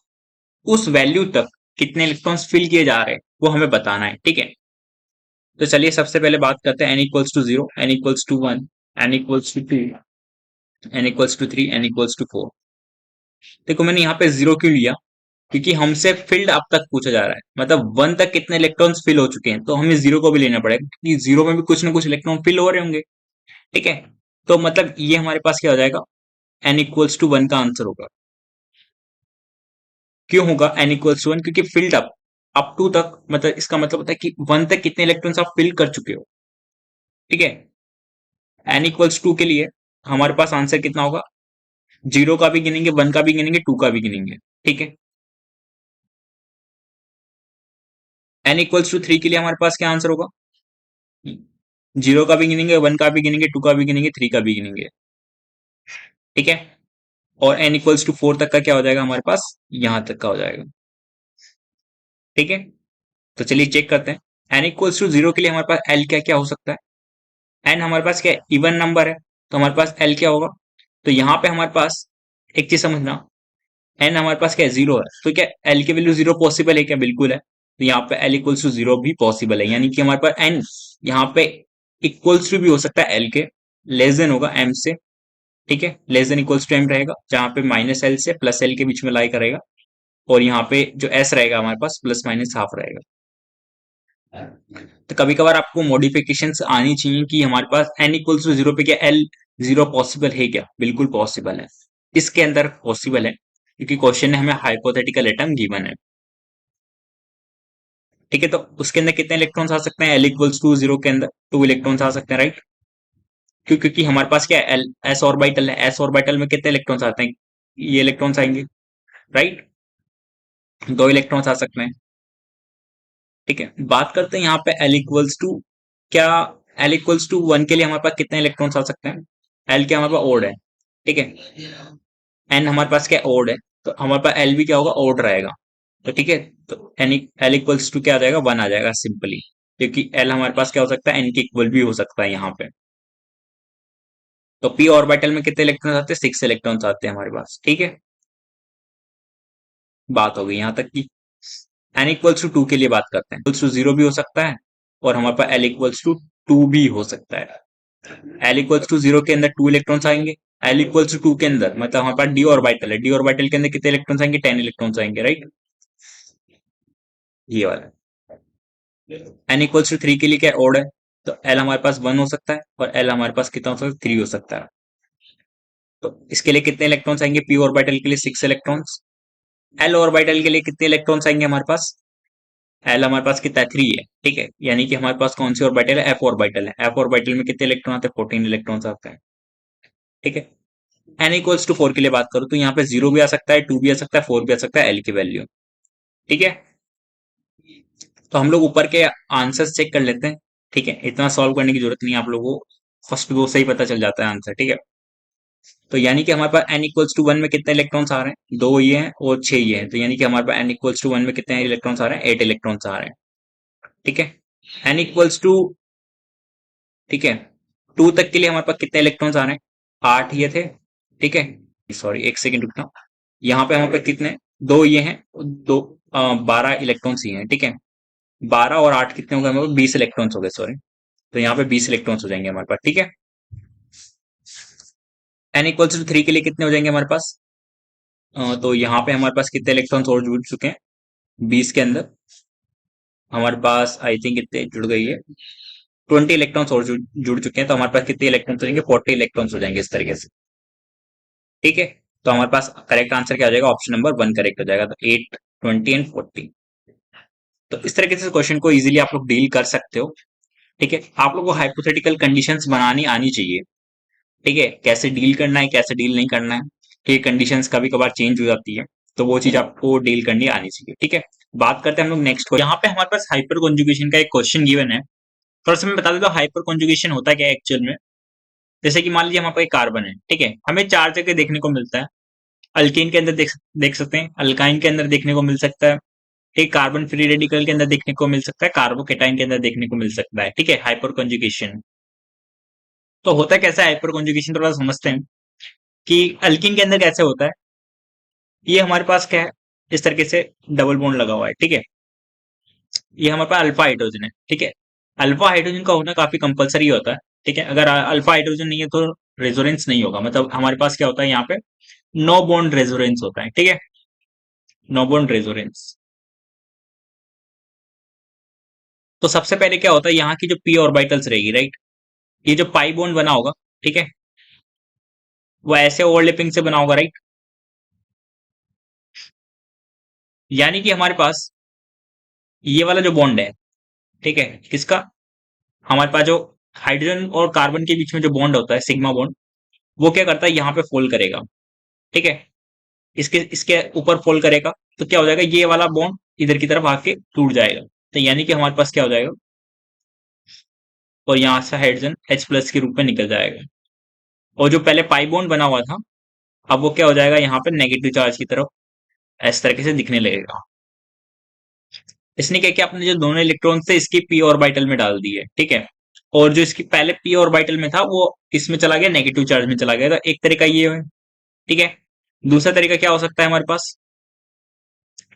उस वैल्यू तक कितने इलेक्ट्रॉन्स फिल किए जा रहे हैं वो हमें बताना है, ठीक है। तो चलिए सबसे पहले बात करते हैं N equals to zero, N equals to one, N equals to two, N equals to three, N equals to four. देखो मैंने यहाँ पे जीरो क्यों लिया, क्योंकि हमसे फील्ड अब तक पूछा जा रहा है, मतलब वन तक कितने इलेक्ट्रॉन्स फिल हो चुके हैं, तो हमें जीरो को भी लेना पड़ेगा क्योंकि जीरो में भी कुछ ना कुछ इलेक्ट्रॉन फिल हो रहे होंगे, ठीक है। तो मतलब ये हमारे पास क्या हो जाएगा, एन इक्वल्स टू वन का आंसर होगा। क्यों होगा एन इक्वल्स टू वन, क्योंकि फिल्ड अप टू तक, मतलब इसका मतलब होता है कि वन तक कितने इलेक्ट्रॉन्स आप फिल कर चुके हो, ठीक है। एन इक्वल्स टू के लिए हमारे पास आंसर कितना होगा, जीरो का भी गिनेंगे, वन का भी गिनेंगे, टू का भी गिनेंगे, ठीक है। एन इक्वल्स टू थ्री के लिए हमारे पास क्या आंसर होगा, जीरो का भी गिनेंगे, वन का भी गिनेंगे, टू का भी गिनेंगे, थ्री का भी गिनेंगे, ठीक है। और एन इक्वल्स टू फोर तक का क्या हो जाएगा हमारे पास, यहां तक का हो जाएगा, ठीक है। तो चलिए चेक करते हैं, एन इक्वल्स टू जीरो के लिए हमारे पास एल क्या क्या हो सकता है। एन हमारे पास क्या है, इवन नंबर है, तो हमारे पास एल क्या होगा। तो यहाँ पे हमारे पास एक चीज समझना, एन हमारे पास क्या है, जीरो है, तो क्या एल की वैल्यू जीरो पॉसिबल है क्या, बिल्कुल है। तो यहाँ पे एल इक्वल्स टू जीरो भी पॉसिबल है, यानी कि हमारे पास एन यहाँ पे इक्वल्स टू भी हो सकता है एल के, लेस देन होगा एम से, ठीक है, less than equals to M रहेगा, जहां पे माइनस एल से प्लस एल के बीच में लाई करेगा। और यहाँ पे जो एस रहेगा हमारे पास प्लस माइनस हाफ रहेगा। तो कभी कभार आपको मॉडिफिकेशंस आनी चाहिए कि हमारे पास एन इक्वल्स टू जीरो पे क्या एल जीरो पॉसिबल है क्या, बिल्कुल पॉसिबल है, इसके अंदर पॉसिबल है, क्योंकि क्वेश्चन में हमें हाइपोथेटिकल एटम गिवन है, ठीक है। तो उसके अंदर कितने इलेक्ट्रॉन्स आ सकते हैं, एल इक्वल्स टू जीरो के अंदर टू इलेक्ट्रॉन्स आ सकते हैं, राइट। क्योंकि हमारे पास क्या है, एल एस ऑर्बिटल है, एस ऑर्बिटल में कितने इलेक्ट्रॉन्स आते हैं, ये इलेक्ट्रॉन्स आएंगे, राइट, दो इलेक्ट्रॉन्स आ सकते हैं, ठीक है। बात करते हैं यहाँ पे एल इक्वल्स टू, क्या एल इक्वल्स टू वन के लिए हमारे पास कितने इलेक्ट्रॉन्स आ सकते हैं, एल क्या हमारे पास ओड है, ठीक है, एन हमारे पास क्या ओड है, तो हमारे पास एल भी क्या होगा, ओड रहेगा, तो ठीक है। तो एन एल इक्वल्स टू क्या आ जाएगा, वन आ जाएगा सिंपली, क्योंकि एल हमारे पास क्या हो सकता है, एन के इक्वल भी हो सकता है यहाँ पे। तो पी ऑर्बिटल में कितने इलेक्ट्रॉन्स आते हैं, सिक्स इलेक्ट्रॉन्स आते हैं हमारे पास, ठीक है। बात हो गई यहाँ तक की। एन इक्वल्स टू टू के लिए बात करते हैं, इक्वल्स टू जीरो भी हो सकता है, और हमारे पास एल इक्वल्स टू टू भी हो सकता है। एल इक्वल्स टू जीरो के अंदर टू इलेक्ट्रॉन्स आएंगे, एल इक्वल्स टू टू के अंदर मतलब हमारे पास डी ऑर्बिटल है, डी ऑर्बिटल के अंदर कितने इलेक्ट्रॉन्स आएंगे, टेन इलेक्ट्रॉन्स आएंगे, राइट, ये वाला। एन इक्वल्स टू थ्री के लिए क्या ओड है, तो एल हमारे पास वन हो सकता है, और एल हमारे पास कितना हो सकता है, थ्री हो सकता है। तो इसके लिए कितने इलेक्ट्रॉन्स आएंगे, पी ऑर्बिटल के लिए सिक्स इलेक्ट्रॉन्स, एल ऑर्बिटल के लिए कितने इलेक्ट्रॉन्स आएंगे हमारे पास, एल हमारे पास कितना है, थ्री है, ठीक है, यानी कि हमारे पास कौन सी ऑर्बिटल है, एफ ऑर्बिटल है, एफ ऑर्बिटल में कितने इलेक्ट्रॉन आते हैं, फोर्टीन इलेक्ट्रॉन्स आते हैं, ठीक है। एन इक्वल्स टू फोर के लिए बात करूं तो यहाँ पे जीरो भी आ सकता है, टू भी आ सकता है, फोर भी आ सकता है, एल की वैल्यू, ठीक है। तो हम लोग ऊपर के आंसर्स चेक कर लेते हैं, ठीक है, इतना सॉल्व करने की जरूरत नहीं है आप लोगों को, फर्स्ट दो से ही पता चल जाता है आंसर, ठीक है। तो यानी कि हमारे पास एन इक्वल्स टू वन में कितने इलेक्ट्रॉन्स आ रहे हैं, दो ये हैं और छह ये हैं, तो यानी कि हमारे पास एन इक्वल्स टू वन में कितने इलेक्ट्रॉन्स आ रहे हैं, एट इलेक्ट्रॉन्स आ रहे हैं, ठीक है। एन इक्वल्स टू, ठीक है, टू तक के लिए हमारे पास कितने इलेक्ट्रॉन्स आ रहे हैं, आठ ये थे, ठीक है। सॉरी एक सेकंड रुकना, यहाँ पे हमारे पास कितने, दो ये हैं, दो, बारह इलेक्ट्रॉन्स ही हैं, ठीक है। बारह और आठ कितने हो गए हमारे पास, बीस इलेक्ट्रॉन्स हो गए, सॉरी। तो यहाँ पे बीस इलेक्ट्रॉन्स हो जाएंगे हमारे पास, ठीक है। एन इक्वल्स टू थ्री के लिए कितने हो जाएंगे हमारे पास, तो यहाँ पे हमारे पास कितने इलेक्ट्रॉन्स और जुड़ चुके हैं, बीस के अंदर हमारे पास आई थिंक कितने जुड़ गई है, ट्वेंटी इलेक्ट्रॉन्स और जुड़ चुके हैं, तो हमारे पास कितने इलेक्ट्रॉन्स हो जाएंगे, फोर्टी इलेक्ट्रॉन्स हो जाएंगे इस तरीके से, ठीक है। तो हमारे पास करेक्ट आंसर क्या आ जाएगा, ऑप्शन नंबर वन करेक्ट हो जाएगा, तो एट, ट्वेंटी एंड फोर्टी। तो इस तरीके से क्वेश्चन को इजीली आप लोग डील कर सकते हो, ठीक है। आप लोग को हाइपोथेटिकल कंडीशंस बनानी आनी चाहिए, ठीक है, कैसे डील करना है कैसे डील नहीं करना है, ठीक है, कंडीशंस कभी कभार चेंज हो जाती है, तो वो चीज आपको डील करनी आनी चाहिए, ठीक है। बात करते हैं हम लोग नेक्स्ट को, यहाँ पे हमारे पास हाइपर कॉन्जुगेशन का एक क्वेश्चन गिवन है। थोड़ा सा मैं बता देता हूँ हाइपर कॉन्जुगेशन होता क्या है एक्चुअल में। जैसे कि मान लीजिए हमारे पास एक कार्बन है, ठीक है, हमें चार जगह देखने को मिलता है, अल्कीन के अंदर देख सकते हैं, अल्काइन के अंदर देखने को मिल सकता है, एक कार्बन फ्री रेडिकल के अंदर देखने को मिल सकता है, कार्बोकेटाइन के अंदर देखने को मिल सकता है, ठीक है, हाइपर कॉन्जुगेशन। तो होता कैसा है हाइपर कॉन्जुगेशन, थोड़ा समझते हैं। कि अल्किन के अंदर कैसे होता है, ये हमारे पास क्या है, इस तरीके से डबल बॉन्ड लगा हुआ है, ठीक है। ये हमारे पास अल्फा हाइड्रोजन है, ठीक है। अल्फा हाइड्रोजन का होना काफी कंपलसरी होता है, ठीक है। अगर अल्फा हाइड्रोजन नहीं है तो रेजोनेंस नहीं होगा, मतलब हमारे पास क्या होता है यहाँ पे, नो बॉन्ड रेजोनेंस होता है, ठीक है। No bond resonance. तो सबसे पहले क्या होता है, यहाँ की जो पी ऑर्बिटल्स रहेगी, राइट, ये जो पाई बॉन्ड बना होगा, ठीक है, वो ऐसे ओवरलैपिंग से बना होगा, राइट। यानी कि हमारे पास ये वाला जो बॉन्ड है, ठीक है, किसका, हमारे पास जो हाइड्रोजन और कार्बन के बीच में जो बॉन्ड होता है सिग्मा बॉन्ड, वो क्या करता है, यहाँ पे फोल्ड करेगा, ठीक है। इसके इसके ऊपर फोल्ड करेगा, तो क्या हो जाएगा, ये वाला बॉन्ड इधर की तरफ आके टूट जाएगा। तो यानी कि हमारे पास क्या हो जाएगा, और यहाँ से हाइड्रोजन H प्लस के रूप में निकल जाएगा। और जो पहले पाई बॉन्ड बना हुआ था, अब वो क्या हो जाएगा, यहाँ पे नेगेटिव चार्ज की तरफ इस तरीके से दिखने लगेगा। इसने क्या किया, अपने जो दोनों इलेक्ट्रॉन थे इसकी पी ऑर्बिटल में डाल दिए, ठीक है। और जो इसकी पहले पी ऑर्बिटल में था वो इसमें चला गया, नेगेटिव चार्ज में चला गया। तो एक तरीका ये है, ठीक है। दूसरा तरीका क्या हो सकता है हमारे पास,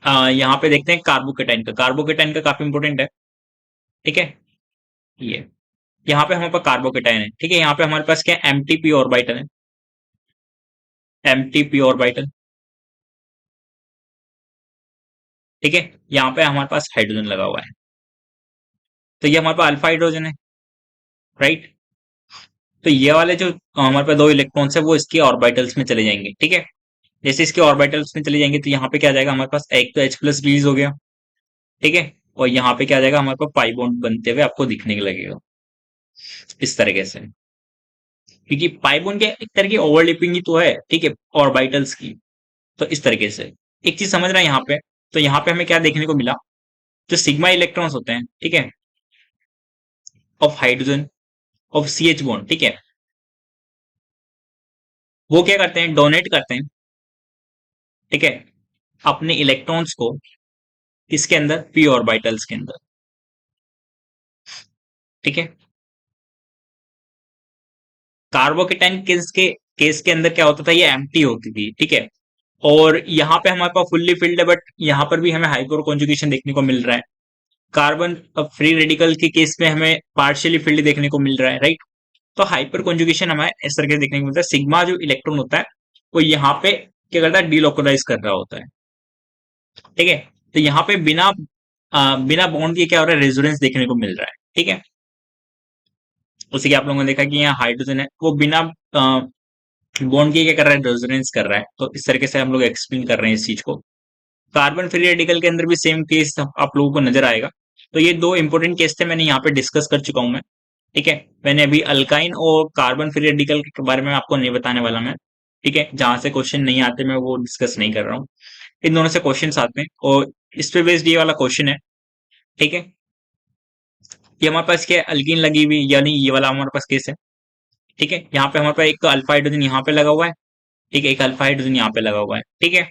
यहाँ पे देखते हैं कार्बोकेटाइन का। कार्बोकेटाइन का काफी इंपॉर्टेंट है, ठीक है। ये यहाँ पे हमारे पास कार्बोकेटाइन है, ठीक है। यहाँ पे हमारे पास क्या है, एमटीपी ऑर्बिटल है, एमटीपी ऑर्बिटल, ठीक है। यहाँ पे हमारे पास हाइड्रोजन लगा हुआ है, तो ये हमारे पास अल्फा हाइड्रोजन है, राइट। तो ये वाले जो हमारे पास दो इलेक्ट्रॉन्स है वो इसके ऑर्बिटल्स में चले जाएंगे, ठीक है। जैसे इसके ऑर्बिटल्स में चले जाएंगे तो यहाँ पे क्या आ जाएगा हमारे पास, एक तो H प्लस रिलीज हो गया, ठीक है। और यहाँ पे क्या आ जाएगा, हमारे पास पाई बॉन्ड बनते हुए आपको दिखने लगेगा इस तरीके से, क्योंकि पाई बॉन्ड के एक तरह की ओवरलैपिंग ही तो है, ठीक है, ऑर्बिटल्स की। तो इस तरीके से एक चीज समझ रहे हैं यहाँ पे, तो यहाँ पे हमें क्या देखने को मिला, जो सिग्मा इलेक्ट्रॉन्स होते हैं, ठीक है, of hydrogen of CH bond, ठीक है, वो क्या करते हैं, डोनेट करते हैं, ठीक है, अपने इलेक्ट्रॉन्स को किसके अंदर, पी ऑर्बिटल्स के अंदर, ठीक है। कार्बोकेटाइन केस के अंदर क्या होता था, ये एम्प्टी होती थी, ठीक है। और यहाँ पे हमारे पास फुल्ली फिल्ड है, बट यहाँ पर भी हमें हाइपर कॉन्जुगेशन देखने को मिल रहा है। कार्बन फ्री रेडिकल के केस में हमें पार्शियली फिल्ड देखने को मिल रहा है, राइट। तो हाइपर कॉन्जुगेशन हमें इस तरह से देखने को मिलता है, सिग्मा जो इलेक्ट्रॉन होता है वो यहाँ पे क्या करता है, डीलोकलाइज कर रहा होता है, ठीक है। तो यहाँ पे बिना बॉन्ड के क्या हो रहा है, रेजोनेंस देखने को मिल रहा है, ठीक है। उसी के आप लोगों ने देखा कि यहाँ हाइड्रोजन है, वो बिना बॉन्ड के क्या कर रहा है, रेजोनेंस कर रहा है। तो इस तरीके से हम लोग एक्सप्लेन कर रहे हैं इस चीज को। कार्बन फ्री रेडिकल के अंदर भी सेम केस आप लोगों को नजर आएगा। तो ये दो इंपॉर्टेंट केस थे, मैंने यहाँ पे डिस्कस कर चुका हूं मैं, ठीक है। मैंने अभी अल्काइन और कार्बन फ्री रेडिकल के बारे में आपको नहीं बताने वाला मैं, ठीक है। जहां से क्वेश्चन नहीं आते मैं वो डिस्कस नहीं कर रहा हूँ, इन दोनों से क्वेश्चन आते हैं और इस पे बेस्ड ये वाला क्वेश्चन है, ठीक है। ये हमारे पास क्या है, अल्कीन लगी हुई, यानी ये वाला हमारे पास केस है, ठीक है। यहाँ पे हमारे पास एक अल्फा हाइड्रोजन यहाँ पे लगा हुआ है, ठीक है, एक अल्फा हाइड्रोजन यहाँ पे लगा हुआ है, ठीक है।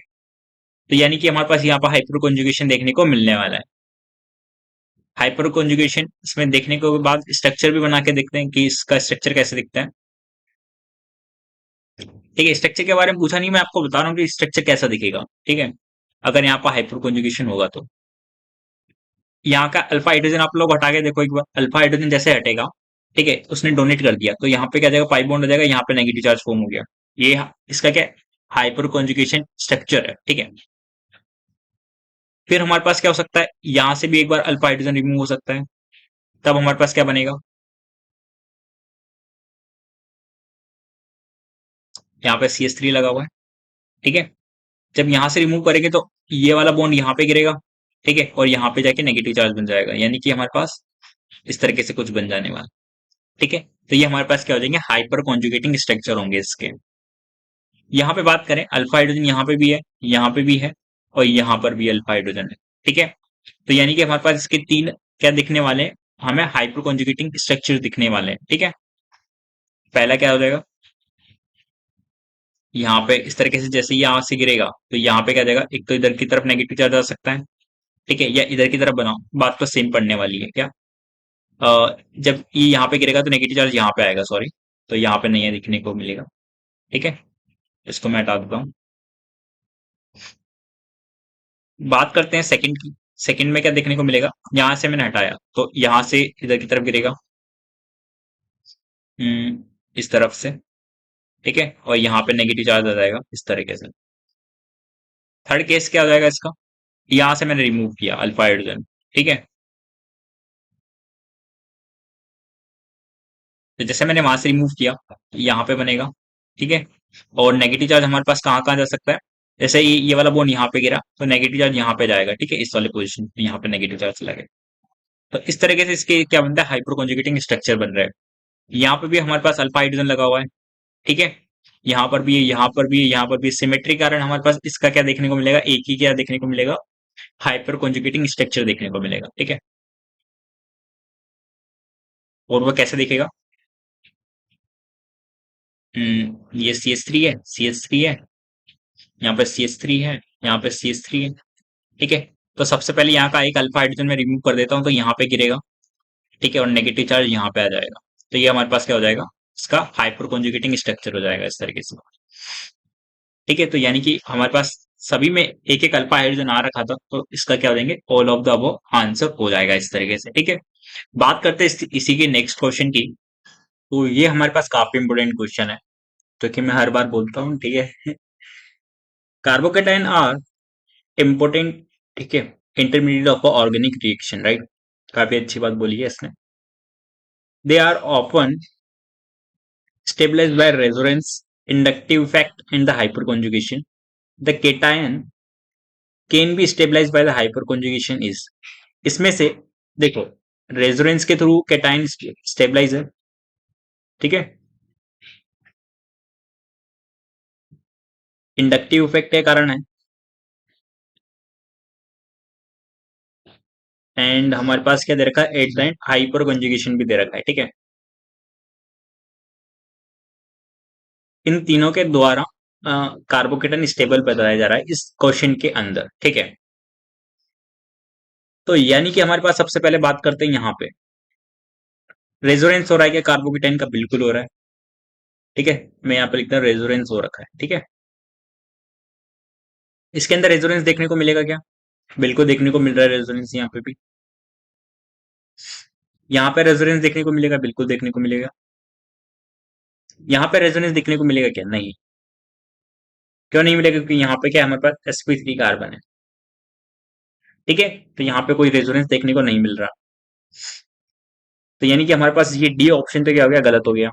तो यानी कि हमारे पास यहाँ पर हाइपर कॉन्जुगेशन देखने को मिलने वाला है। हाइपर कॉन्जुगेशन इसमें देखने के बाद स्ट्रक्चर भी बना के देखते हैं कि इसका स्ट्रक्चर कैसे दिखता है, ठीक है। स्ट्रक्चर के बारे में पूछा नहीं, मैं आपको बता रहा हूँ कि स्ट्रक्चर कैसा दिखेगा, ठीक है, अगर यहाँ पर हाइपर कॉन्जुगेशन होगा तो। यहाँ का अल्फा हाइड्रोजन आप लोग हटा के देखो एक बार, अल्फा हाइड्रोजन जैसे हटेगा, ठीक है, उसने डोनेट कर दिया तो यहाँ पे क्या जाएगा, पाई बॉन्ड हो जाएगा, यहाँ पे नेगेटिव चार्ज फॉर्म हो गया। ये इसका क्या हाइपर कॉन्जुगेशन स्ट्रक्चर है, ठीक है। फिर हमारे पास क्या हो सकता है, यहाँ से भी एक बार अल्फा हाइड्रोजन रिमूव हो सकता है, तब हमारे पास क्या बनेगा, यहाँ पे CH3 लगा हुआ है, ठीक है। जब यहाँ से रिमूव करेंगे तो ये वाला बॉन्ड यहाँ पे गिरेगा, ठीक है, और यहाँ पे जाके नेगेटिव चार्ज बन जाएगा, यानी कि हमारे पास इस तरीके से कुछ बन जाने वाला, ठीक है। तो ये हमारे पास क्या हो जाएंगे, हाइपर कॉन्जुगेटिंग स्ट्रक्चर होंगे इसके। यहाँ पे बात करें, अल्फा हाइड्रोजन यहाँ पे भी है, यहाँ पे भी है, और यहाँ पर भी अल्फा हाइड्रोजन है, ठीक है। तो यानी कि हमारे पास इसके तीन क्या दिखने वाले हैं, हमें हाइपर कॉन्जुगेटिंग स्ट्रक्चर दिखने वाले हैं, ठीक है। पहला क्या हो जाएगा, यहाँ पे इस तरीके से जैसे यहाँ से गिरेगा तो यहाँ पे क्या आ जाएगा, एक तो इधर की तरफ नेगेटिव चार्ज आ सकता है, ठीक है, या इधर की तरफ बनाओ, बात तो सेम पड़ने वाली है क्या। जब ये यहाँ पे गिरेगा तो नेगेटिव चार्ज यहाँ पे आएगा, सॉरी, तो यहाँ पे नहीं है, दिखने को मिलेगा, ठीक है। इसको मैं हटा देता हूँ। बात करते हैं सेकंड की। सेकंड में क्या देखने को मिलेगा, यहां से मैंने हटाया तो यहां से इधर की तरफ गिरेगा, इस तरफ से। ठीक है, और यहाँ पे नेगेटिव चार्ज आ जाएगा इस तरीके से। थर्ड केस क्या हो जाएगा इसका, यहां से मैंने रिमूव किया अल्फा हाइड्रोजन। ठीक है, तो जैसे मैंने वहां से रिमूव किया, यहाँ पे बनेगा। ठीक है, और नेगेटिव चार्ज हमारे पास कहाँ कहाँ जा सकता है, जैसे ये वाला बोन यहाँ पे गिरा तो नेगेटिव चार्ज यहाँ पे जाएगा। ठीक है, इस वाले पोजीशन पे यहाँ पे नेगेटिव चार्ज चला गया। तो इस तरीके से इसके क्या बनता है, हाइपर कॉन्जुगेटिंग स्ट्रक्चर बन रहा है। यहाँ पे भी हमारे पास अल्फा हाइड्रोजन लगा हुआ है। ठीक है, यहाँ पर भी है, यहाँ पर भी है, यहाँ पर भी। सिमेट्री के कारण हमारे पास इसका क्या देखने को मिलेगा, एक ही क्या देखने को मिलेगा, हाइपर कॉन्जुगेटिंग स्ट्रक्चर देखने को मिलेगा। ठीक है, और वो कैसे दिखेगा, ये CH3 है, CH3 है, यहाँ पे CH3 है, यहाँ पे CH3 है। ठीक है, तो सबसे पहले यहाँ का एक अल्फा हाइड्रोजन मैं रिमूव कर देता हूँ तो यहाँ पे गिरेगा। ठीक है, और नेगेटिव चार्ज यहाँ पे आ जाएगा। तो ये हमारे पास क्या हो जाएगा, इसका हाइपर कॉन्जुगेटिंग स्ट्रक्चर हो जाएगा इस तरीके से। ठीक है, तो यानी कि हमारे पास सभी में एक एक अल्फा हाइड्रोजन आ रखा था, तो इसका क्या हो जाएंगे, all of the above answer हो जाएगा इस तरीके से। ठीक है, बात करते हैं इसी के नेक्स्ट क्वेश्चन की। तो ये हमारे पास काफी इंपोर्टेंट क्वेश्चन है, जो कि मैं हर बार बोलता हूँ। ठीक है, कार्बोकेटाइन आर इम्पोर्टेंट, ठीक है, intermediate of organic reaction, right. काफी अच्छी बात बोली है इसने। They are often stabilized by resonance, inductive effect, and the hyperconjugation. The cation can be stabilized by the hyperconjugation is, इसमें से देखो, रेजोनेंस के थ्रू कैटाइन स्टेबलाइज है। ठीक है, इंडक्टिव इफेक्ट के कारण है, एंड हमारे पास क्या दे रखा है, at the end hyper conjugation भी दे रखा है। ठीक है, इन तीनों के द्वारा कार्बोकेटन स्टेबल बताया जा रहा है इस क्वेश्चन के अंदर। ठीक है, तो यानी कि हमारे पास सबसे पहले बात करते हैं यहाँ पे, रेजोनेंस हो रहा है क्या कार्बोकेटाइन का, बिल्कुल हो रहा है। ठीक है, मैं यहाँ पे लिखता हूँ रेजोनेंस हो रखा है। ठीक है, इसके अंदर रेजोनेंस देखने को मिलेगा क्या, बिल्कुल देखने को मिल रहा है रेजोनेंस यहाँ पे भी। यहाँ पे रेजोनेंस देखने को मिलेगा, बिल्कुल देखने को मिलेगा। यहाँ पे रेजोनेंस देखने को मिलेगा क्या, नहीं। क्यों नहीं मिलेगा, क्योंकि यहाँ पे क्या है, हमारे पास sp3 कार्बन है। ठीक है, तो यहाँ पे कोई रेजोनेंस देखने को नहीं मिल रहा। तो यानी कि हमारे पास ये डी ऑप्शन तो क्या हो गया, गलत हो गया।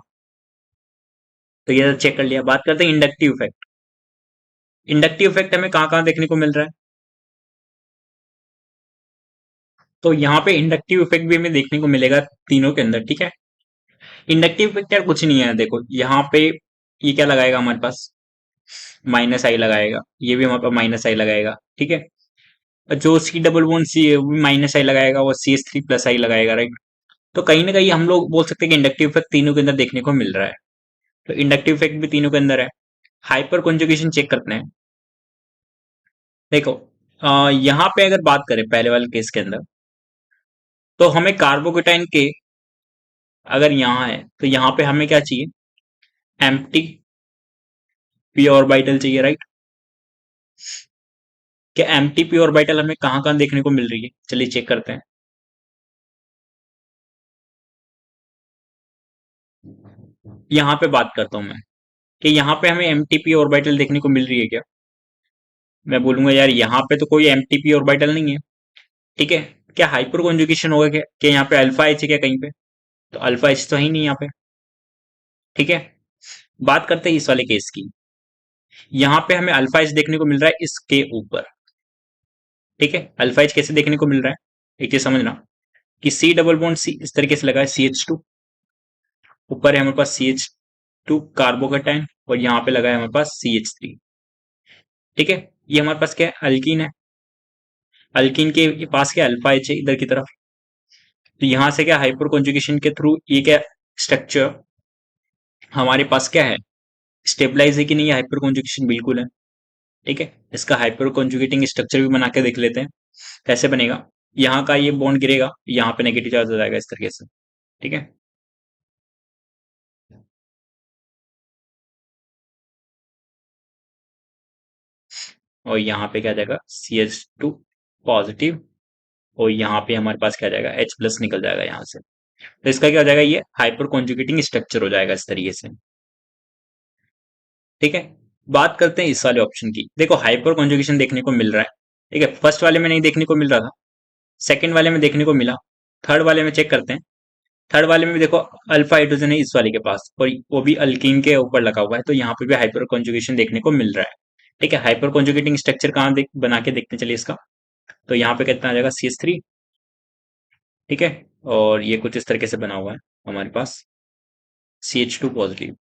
तो ये चेक कर लिया। बात करते हैं इंडक्टिव इफेक्ट। इंडक्टिव इफेक्ट हमें कहाँ कहाँ देखने को मिल रहा है, तो यहाँ पे इंडक्टिव इफेक्ट भी हमें देखने को मिलेगा तीनों के अंदर। ठीक है, इंडक्टिव इफेक्ट यार कुछ नहीं है, देखो यहाँ पे ये क्या लगाएगा हमारे पास, माइनस आई लगाएगा, ये भी हमारे पास माइनस आई लगाएगा। ठीक है, जो सी डबल वन सी माइनस आई लगाएगा, वो CH3 प्लस आई लगाएगा, राइट। तो कहीं ना कहीं हम लोग बोल सकते हैं कि इंडक्टिव इफेक्ट तीनों के अंदर देखने को मिल रहा है। तो इंडक्टिव इफेक्ट भी तीनों के अंदर है। हाइपर कॉन्जुगेशन चेक करते हैं। देखो, यहाँ पे अगर बात करें पहले वाले केस के अंदर, तो हमें कार्बोकेटाइन के अगर यहाँ है तो यहाँ पे हमें क्या चाहिए, एम्प्टी पी ऑर्बिटल चाहिए, राइट। क्या एम्प्टी पी ऑर्बिटल हमें कहाँ कहाँ देखने को मिल रही है, चलिए चेक करते हैं। यहाँ पे बात करता हूँ मैं, कि यहाँ पे हमें एमटीपी ऑर्बिटल देखने को मिल रही है क्या, मैं बोलूंगा यार यहाँ पे तो कोई एमटीपी ऑर्बिटल नहीं है। ठीक है, क्या हाइपर कॉन्जुगेशन होगा क्या यहाँ पे अल्फा एच है क्या कहीं पे, तो अल्फा एच तो है ही नहीं यहाँ पे। ठीक है, बात करते हैं इस वाले केस की। यहाँ पे हमें अल्फा एच देखने को मिल रहा है इसके ऊपर। ठीक है, अल्फा एच कैसे देखने को मिल रहा है, एक चीज समझना, कि सी डबल बॉन्ड सी इस तरीके से लगा है, CH2 ऊपर है हमारे पास, CH2 कार्बोकेटाइन, और यहाँ पे लगा है हमारे पास CH3। ठीक है, ये हमारे पास क्या है, अल्कीन है। अल्कीन के पास क्या अल्फा एच है इधर की तरफ। तो यहां से क्या हाइपर कॉन्जुगेशन के थ्रू ये क्या स्ट्रक्चर हमारे पास क्या है, स्टेबलाइज है कि नहीं, हाइपर कॉन्जुगेशन बिल्कुल है। ठीक है, इसका हाइपर कॉन्जुगेटिंग स्ट्रक्चर भी बना के देख लेते हैं कैसे बनेगा। यहाँ का ये बॉन्ड गिरेगा, यहाँ पे नेगेटिव चार्ज हो जाएगा इस तरीके से। ठीक है, और यहाँ पे क्या आ जाएगा CH2 पॉजिटिव, और यहाँ पे हमारे पास क्या आ जाएगा H प्लस निकल जाएगा यहाँ से। तो इसका क्या हो जाएगा, ये हाइपर कॉन्जुगेटिंग स्ट्रक्चर हो जाएगा इस तरीके से। ठीक है, बात करते हैं इस वाले ऑप्शन की। देखो हाइपर कॉन्जुगेशन देखने को मिल रहा है, ठीक है, फर्स्ट वाले में नहीं देखने को मिल रहा था, सेकंड वाले में देखने को मिला, थर्ड वाले में चेक करते हैं। थर्ड वाले में भी देखो अल्फा हाइड्रोजन है इस वाले के पास, और वो भी अल्कीन के ऊपर लगा हुआ है, तो यहाँ पे भी हाइपर कॉन्जुगेशन देखने को मिल रहा है। ठीक है, हाइपर कॉन्जुगेटिंग स्ट्रक्चर कहाँ बना के देखते हैं चलिए इसका। तो यहाँ पे कितना आ जाएगा CH3। ठीक है, और ये कुछ इस तरीके से बना हुआ है हमारे पास CH2 पॉजिटिव।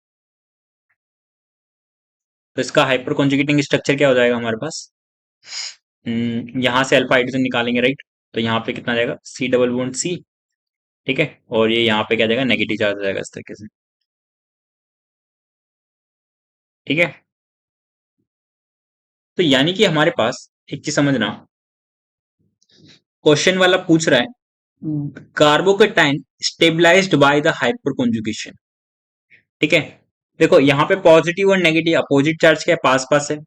तो इसका हाइपर कॉन्जुगेटिंग स्ट्रक्चर क्या हो जाएगा हमारे पास, यहाँ से अल्फा हाइड्रोजन निकालेंगे राइट, तो यहाँ पे कितना आ जाएगा C डबल बॉन्ड C। ठीक है, और ये यहाँ पे क्या जाएगा नेगेटिव चार्ज आ जाएगा इस तरीके से। ठीक है, तो यानी कि हमारे पास एक चीज समझना, क्वेश्चन वाला पूछ रहा है carbocation stabilized by the hyperconjugation. ठीक है, देखो यहाँ पे पॉजिटिव और नेगेटिव अपोजिट चार्ज के पास पास है,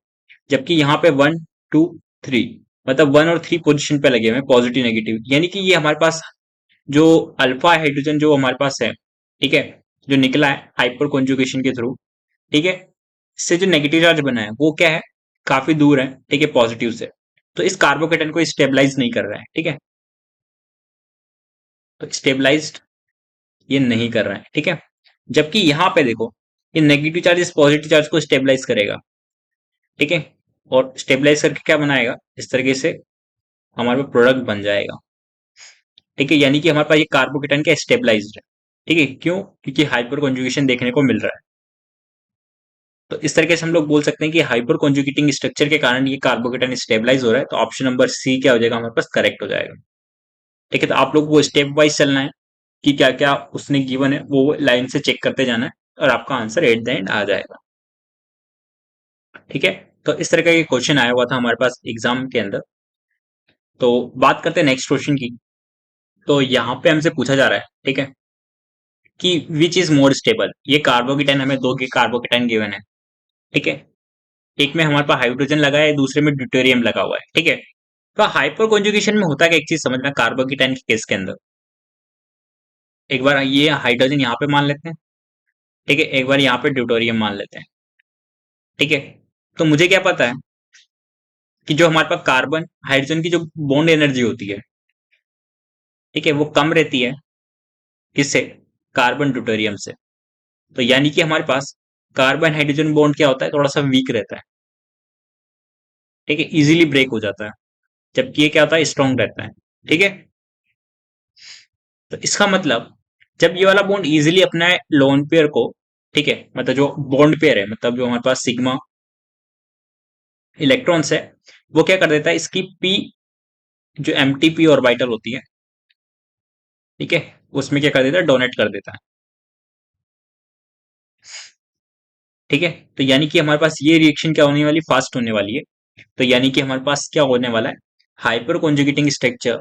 जबकि यहाँ पे 1 2 3 मतलब 1 और 3 पोजीशन पे लगे हुए हैं पॉजिटिव नेगेटिव, यानी कि ये हमारे पास जो अल्फा हाइड्रोजन जो हमारे पास है, ठीक है, जो निकला है हाइपर कॉन्जुगेशन के थ्रू, ठीक है, इससे जो नेगेटिव चार्ज बना है वो क्या है, काफी दूर है, ठीक है, पॉजिटिव से, तो इस कार्बोकेटन को स्टेबलाइज नहीं कर रहा है। ठीक है, तो स्टेबलाइज्ड ये नहीं कर रहा है। ठीक है, जबकि यहाँ पे देखो ये नेगेटिव चार्ज इस पॉजिटिव चार्ज को स्टेबलाइज करेगा। ठीक है, और स्टेबलाइज करके क्या बनाएगा, इस तरीके से हमारे पास प्रोडक्ट बन जाएगा। ठीक है, यानी कि हमारे पास ये कार्बोकेटन क्या स्टेबलाइज्ड है। ठीक है, क्यों, क्योंकि हाइपर कॉन्जुगेशन देखने को मिल रहा है। तो इस तरीके से हम लोग बोल सकते हैं कि हाइपर कॉन्जुगेटिंग स्ट्रक्चर के कारण ये कार्बोकेटन स्टेबलाइज हो रहा है, तो ऑप्शन नंबर C क्या हो जाएगा हमारे पास करेक्ट हो जाएगा। ठीक है, तो आप लोग को स्टेप वाइज चलना है कि क्या क्या उसने गिवन है वो लाइन से चेक करते जाना है, और आपका आंसर एट द एंड आ जाएगा। ठीक है, तो इस तरह का ये क्वेश्चन आया हुआ था हमारे पास एग्जाम के अंदर। तो बात करते हैं नेक्स्ट क्वेश्चन की। तो यहाँ पे हमसे पूछा जा रहा है, ठीक है, कि विच इज मोर स्टेबल। ये कार्बोकेटाइन हमें दो के कार्बोकेटाइन गिवन है। ठीक है, एक में हमारे पास हाइड्रोजन लगा है, दूसरे में ड्यूटेरियम लगा हुआ है। ठीक है, तो हाइपर कॉन्जुगेशन में होता है, एक चीज समझना कार्बोकेटाइन के केस के अंदर, एक बार ये हाइड्रोजन यहाँ पे मान लेते हैं, ठीक है, एक बार यहाँ पे ड्यूटोरियम मान लेते हैं। ठीक है, तो मुझे क्या पता है कि जो हमारे पास कार्बन हाइड्रोजन की जो बॉन्ड एनर्जी होती है, ठीक है, वो कम रहती है किससे, कार्बन ड्यूटेरियम से। तो यानी कि हमारे पास कार्बन हाइड्रोजन बॉन्ड क्या होता है, थोड़ा सा वीक रहता है। ठीक है, इजीली ब्रेक हो जाता है, जबकि ये क्या होता है स्ट्रांग रहता है। ठीक है, तो इसका मतलब जब ये वाला बॉन्ड इजीली अपना लोन पेयर को, ठीक है, मतलब जो बॉन्ड पेयर है, मतलब जो हमारे पास सिग्मा इलेक्ट्रॉन्स है, वो क्या कर देता है इसकी पी जो एमटीपी ऑर्बिटल होती है, ठीक है, उसमें क्या कर देता है डोनेट कर देता है। ठीक है, तो यानी कि हमारे पास ये रिएक्शन क्या होने वाली, फास्ट होने वाली है। तो यानी कि हमारे पास क्या होने वाला है, हाइपर कॉन्जुगेटिंग स्ट्रक्चर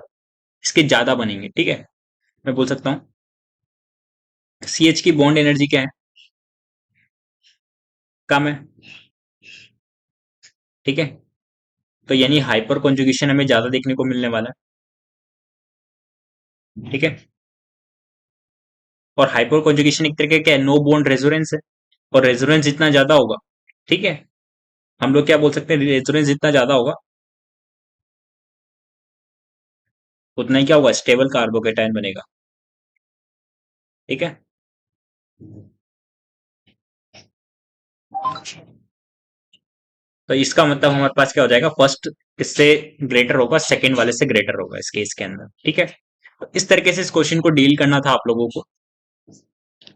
इसके ज्यादा बनेंगे। ठीक है, मैं बोल सकता हूँ CH की बॉन्ड एनर्जी क्या है, कम है। ठीक है, तो यानी हाइपर कॉन्जुगेशन हमें ज्यादा देखने को मिलने वाला है। ठीक है, और हाइपर कॉन्जुगेशन एक तरीके का नो बॉन्ड रेजोनेंस है, और रेजोनेंस जितना ज्यादा होगा, ठीक है, हम लोग क्या बोल सकते हैं, रेजोनेंस जितना ज्यादा होगा उतना ही क्या होगा, स्टेबल कार्बोकेटायन बनेगा। ठीक है, तो इसका मतलब हमारे पास क्या हो जाएगा, फर्स्ट इससे ग्रेटर होगा, सेकंड वाले से ग्रेटर होगा इस केस के अंदर। ठीक है, तो इस तरीके से इस क्वेश्चन को डील करना था आप लोगों को।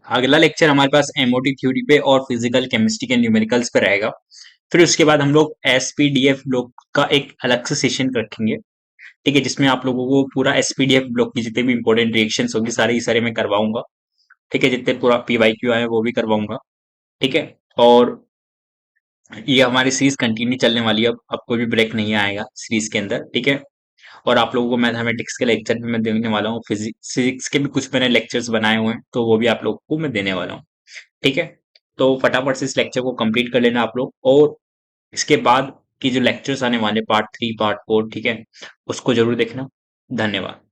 अगला लेक्चर हमारे पास एमओटी थ्योरी पे और फिजिकल केमिस्ट्री के न्यूमेरिकल्स पे रहेगा। फिर उसके बाद हम लोग एसपीडीएफ ब्लॉक का एक अलग से सेशन रखेंगे। ठीक है, जिसमें आप लोगों को पूरा एसपीडीएफ ब्लॉक की जितने भी इंपॉर्टेंट रिएक्शंस होगी सारे ही सारे मैं करवाऊंगा। ठीक है, जितने पूरा पीवाईक्यू आए वो भी करवाऊंगा। ठीक है, और ये हमारी सीरीज कंटिन्यू चलने वाली है, अब कोई भी ब्रेक नहीं आएगा सीरीज के अंदर। ठीक है, और आप लोगों को मैथमेटिक्स के लेक्चर भी मैं देने वाला हूँ, फिजिक्स के भी कुछ मैंने लेक्चर्स बनाए हुए हैं, तो वो भी आप लोगों को मैं देने वाला हूँ। ठीक है, तो फटाफट से इस लेक्चर को कंप्लीट कर लेना आप लोग, और इसके बाद कि जो लेक्चर्स आने वाले पार्ट 3, पार्ट 4, ठीक है? उसको ज़रूर देखना। धन्यवाद।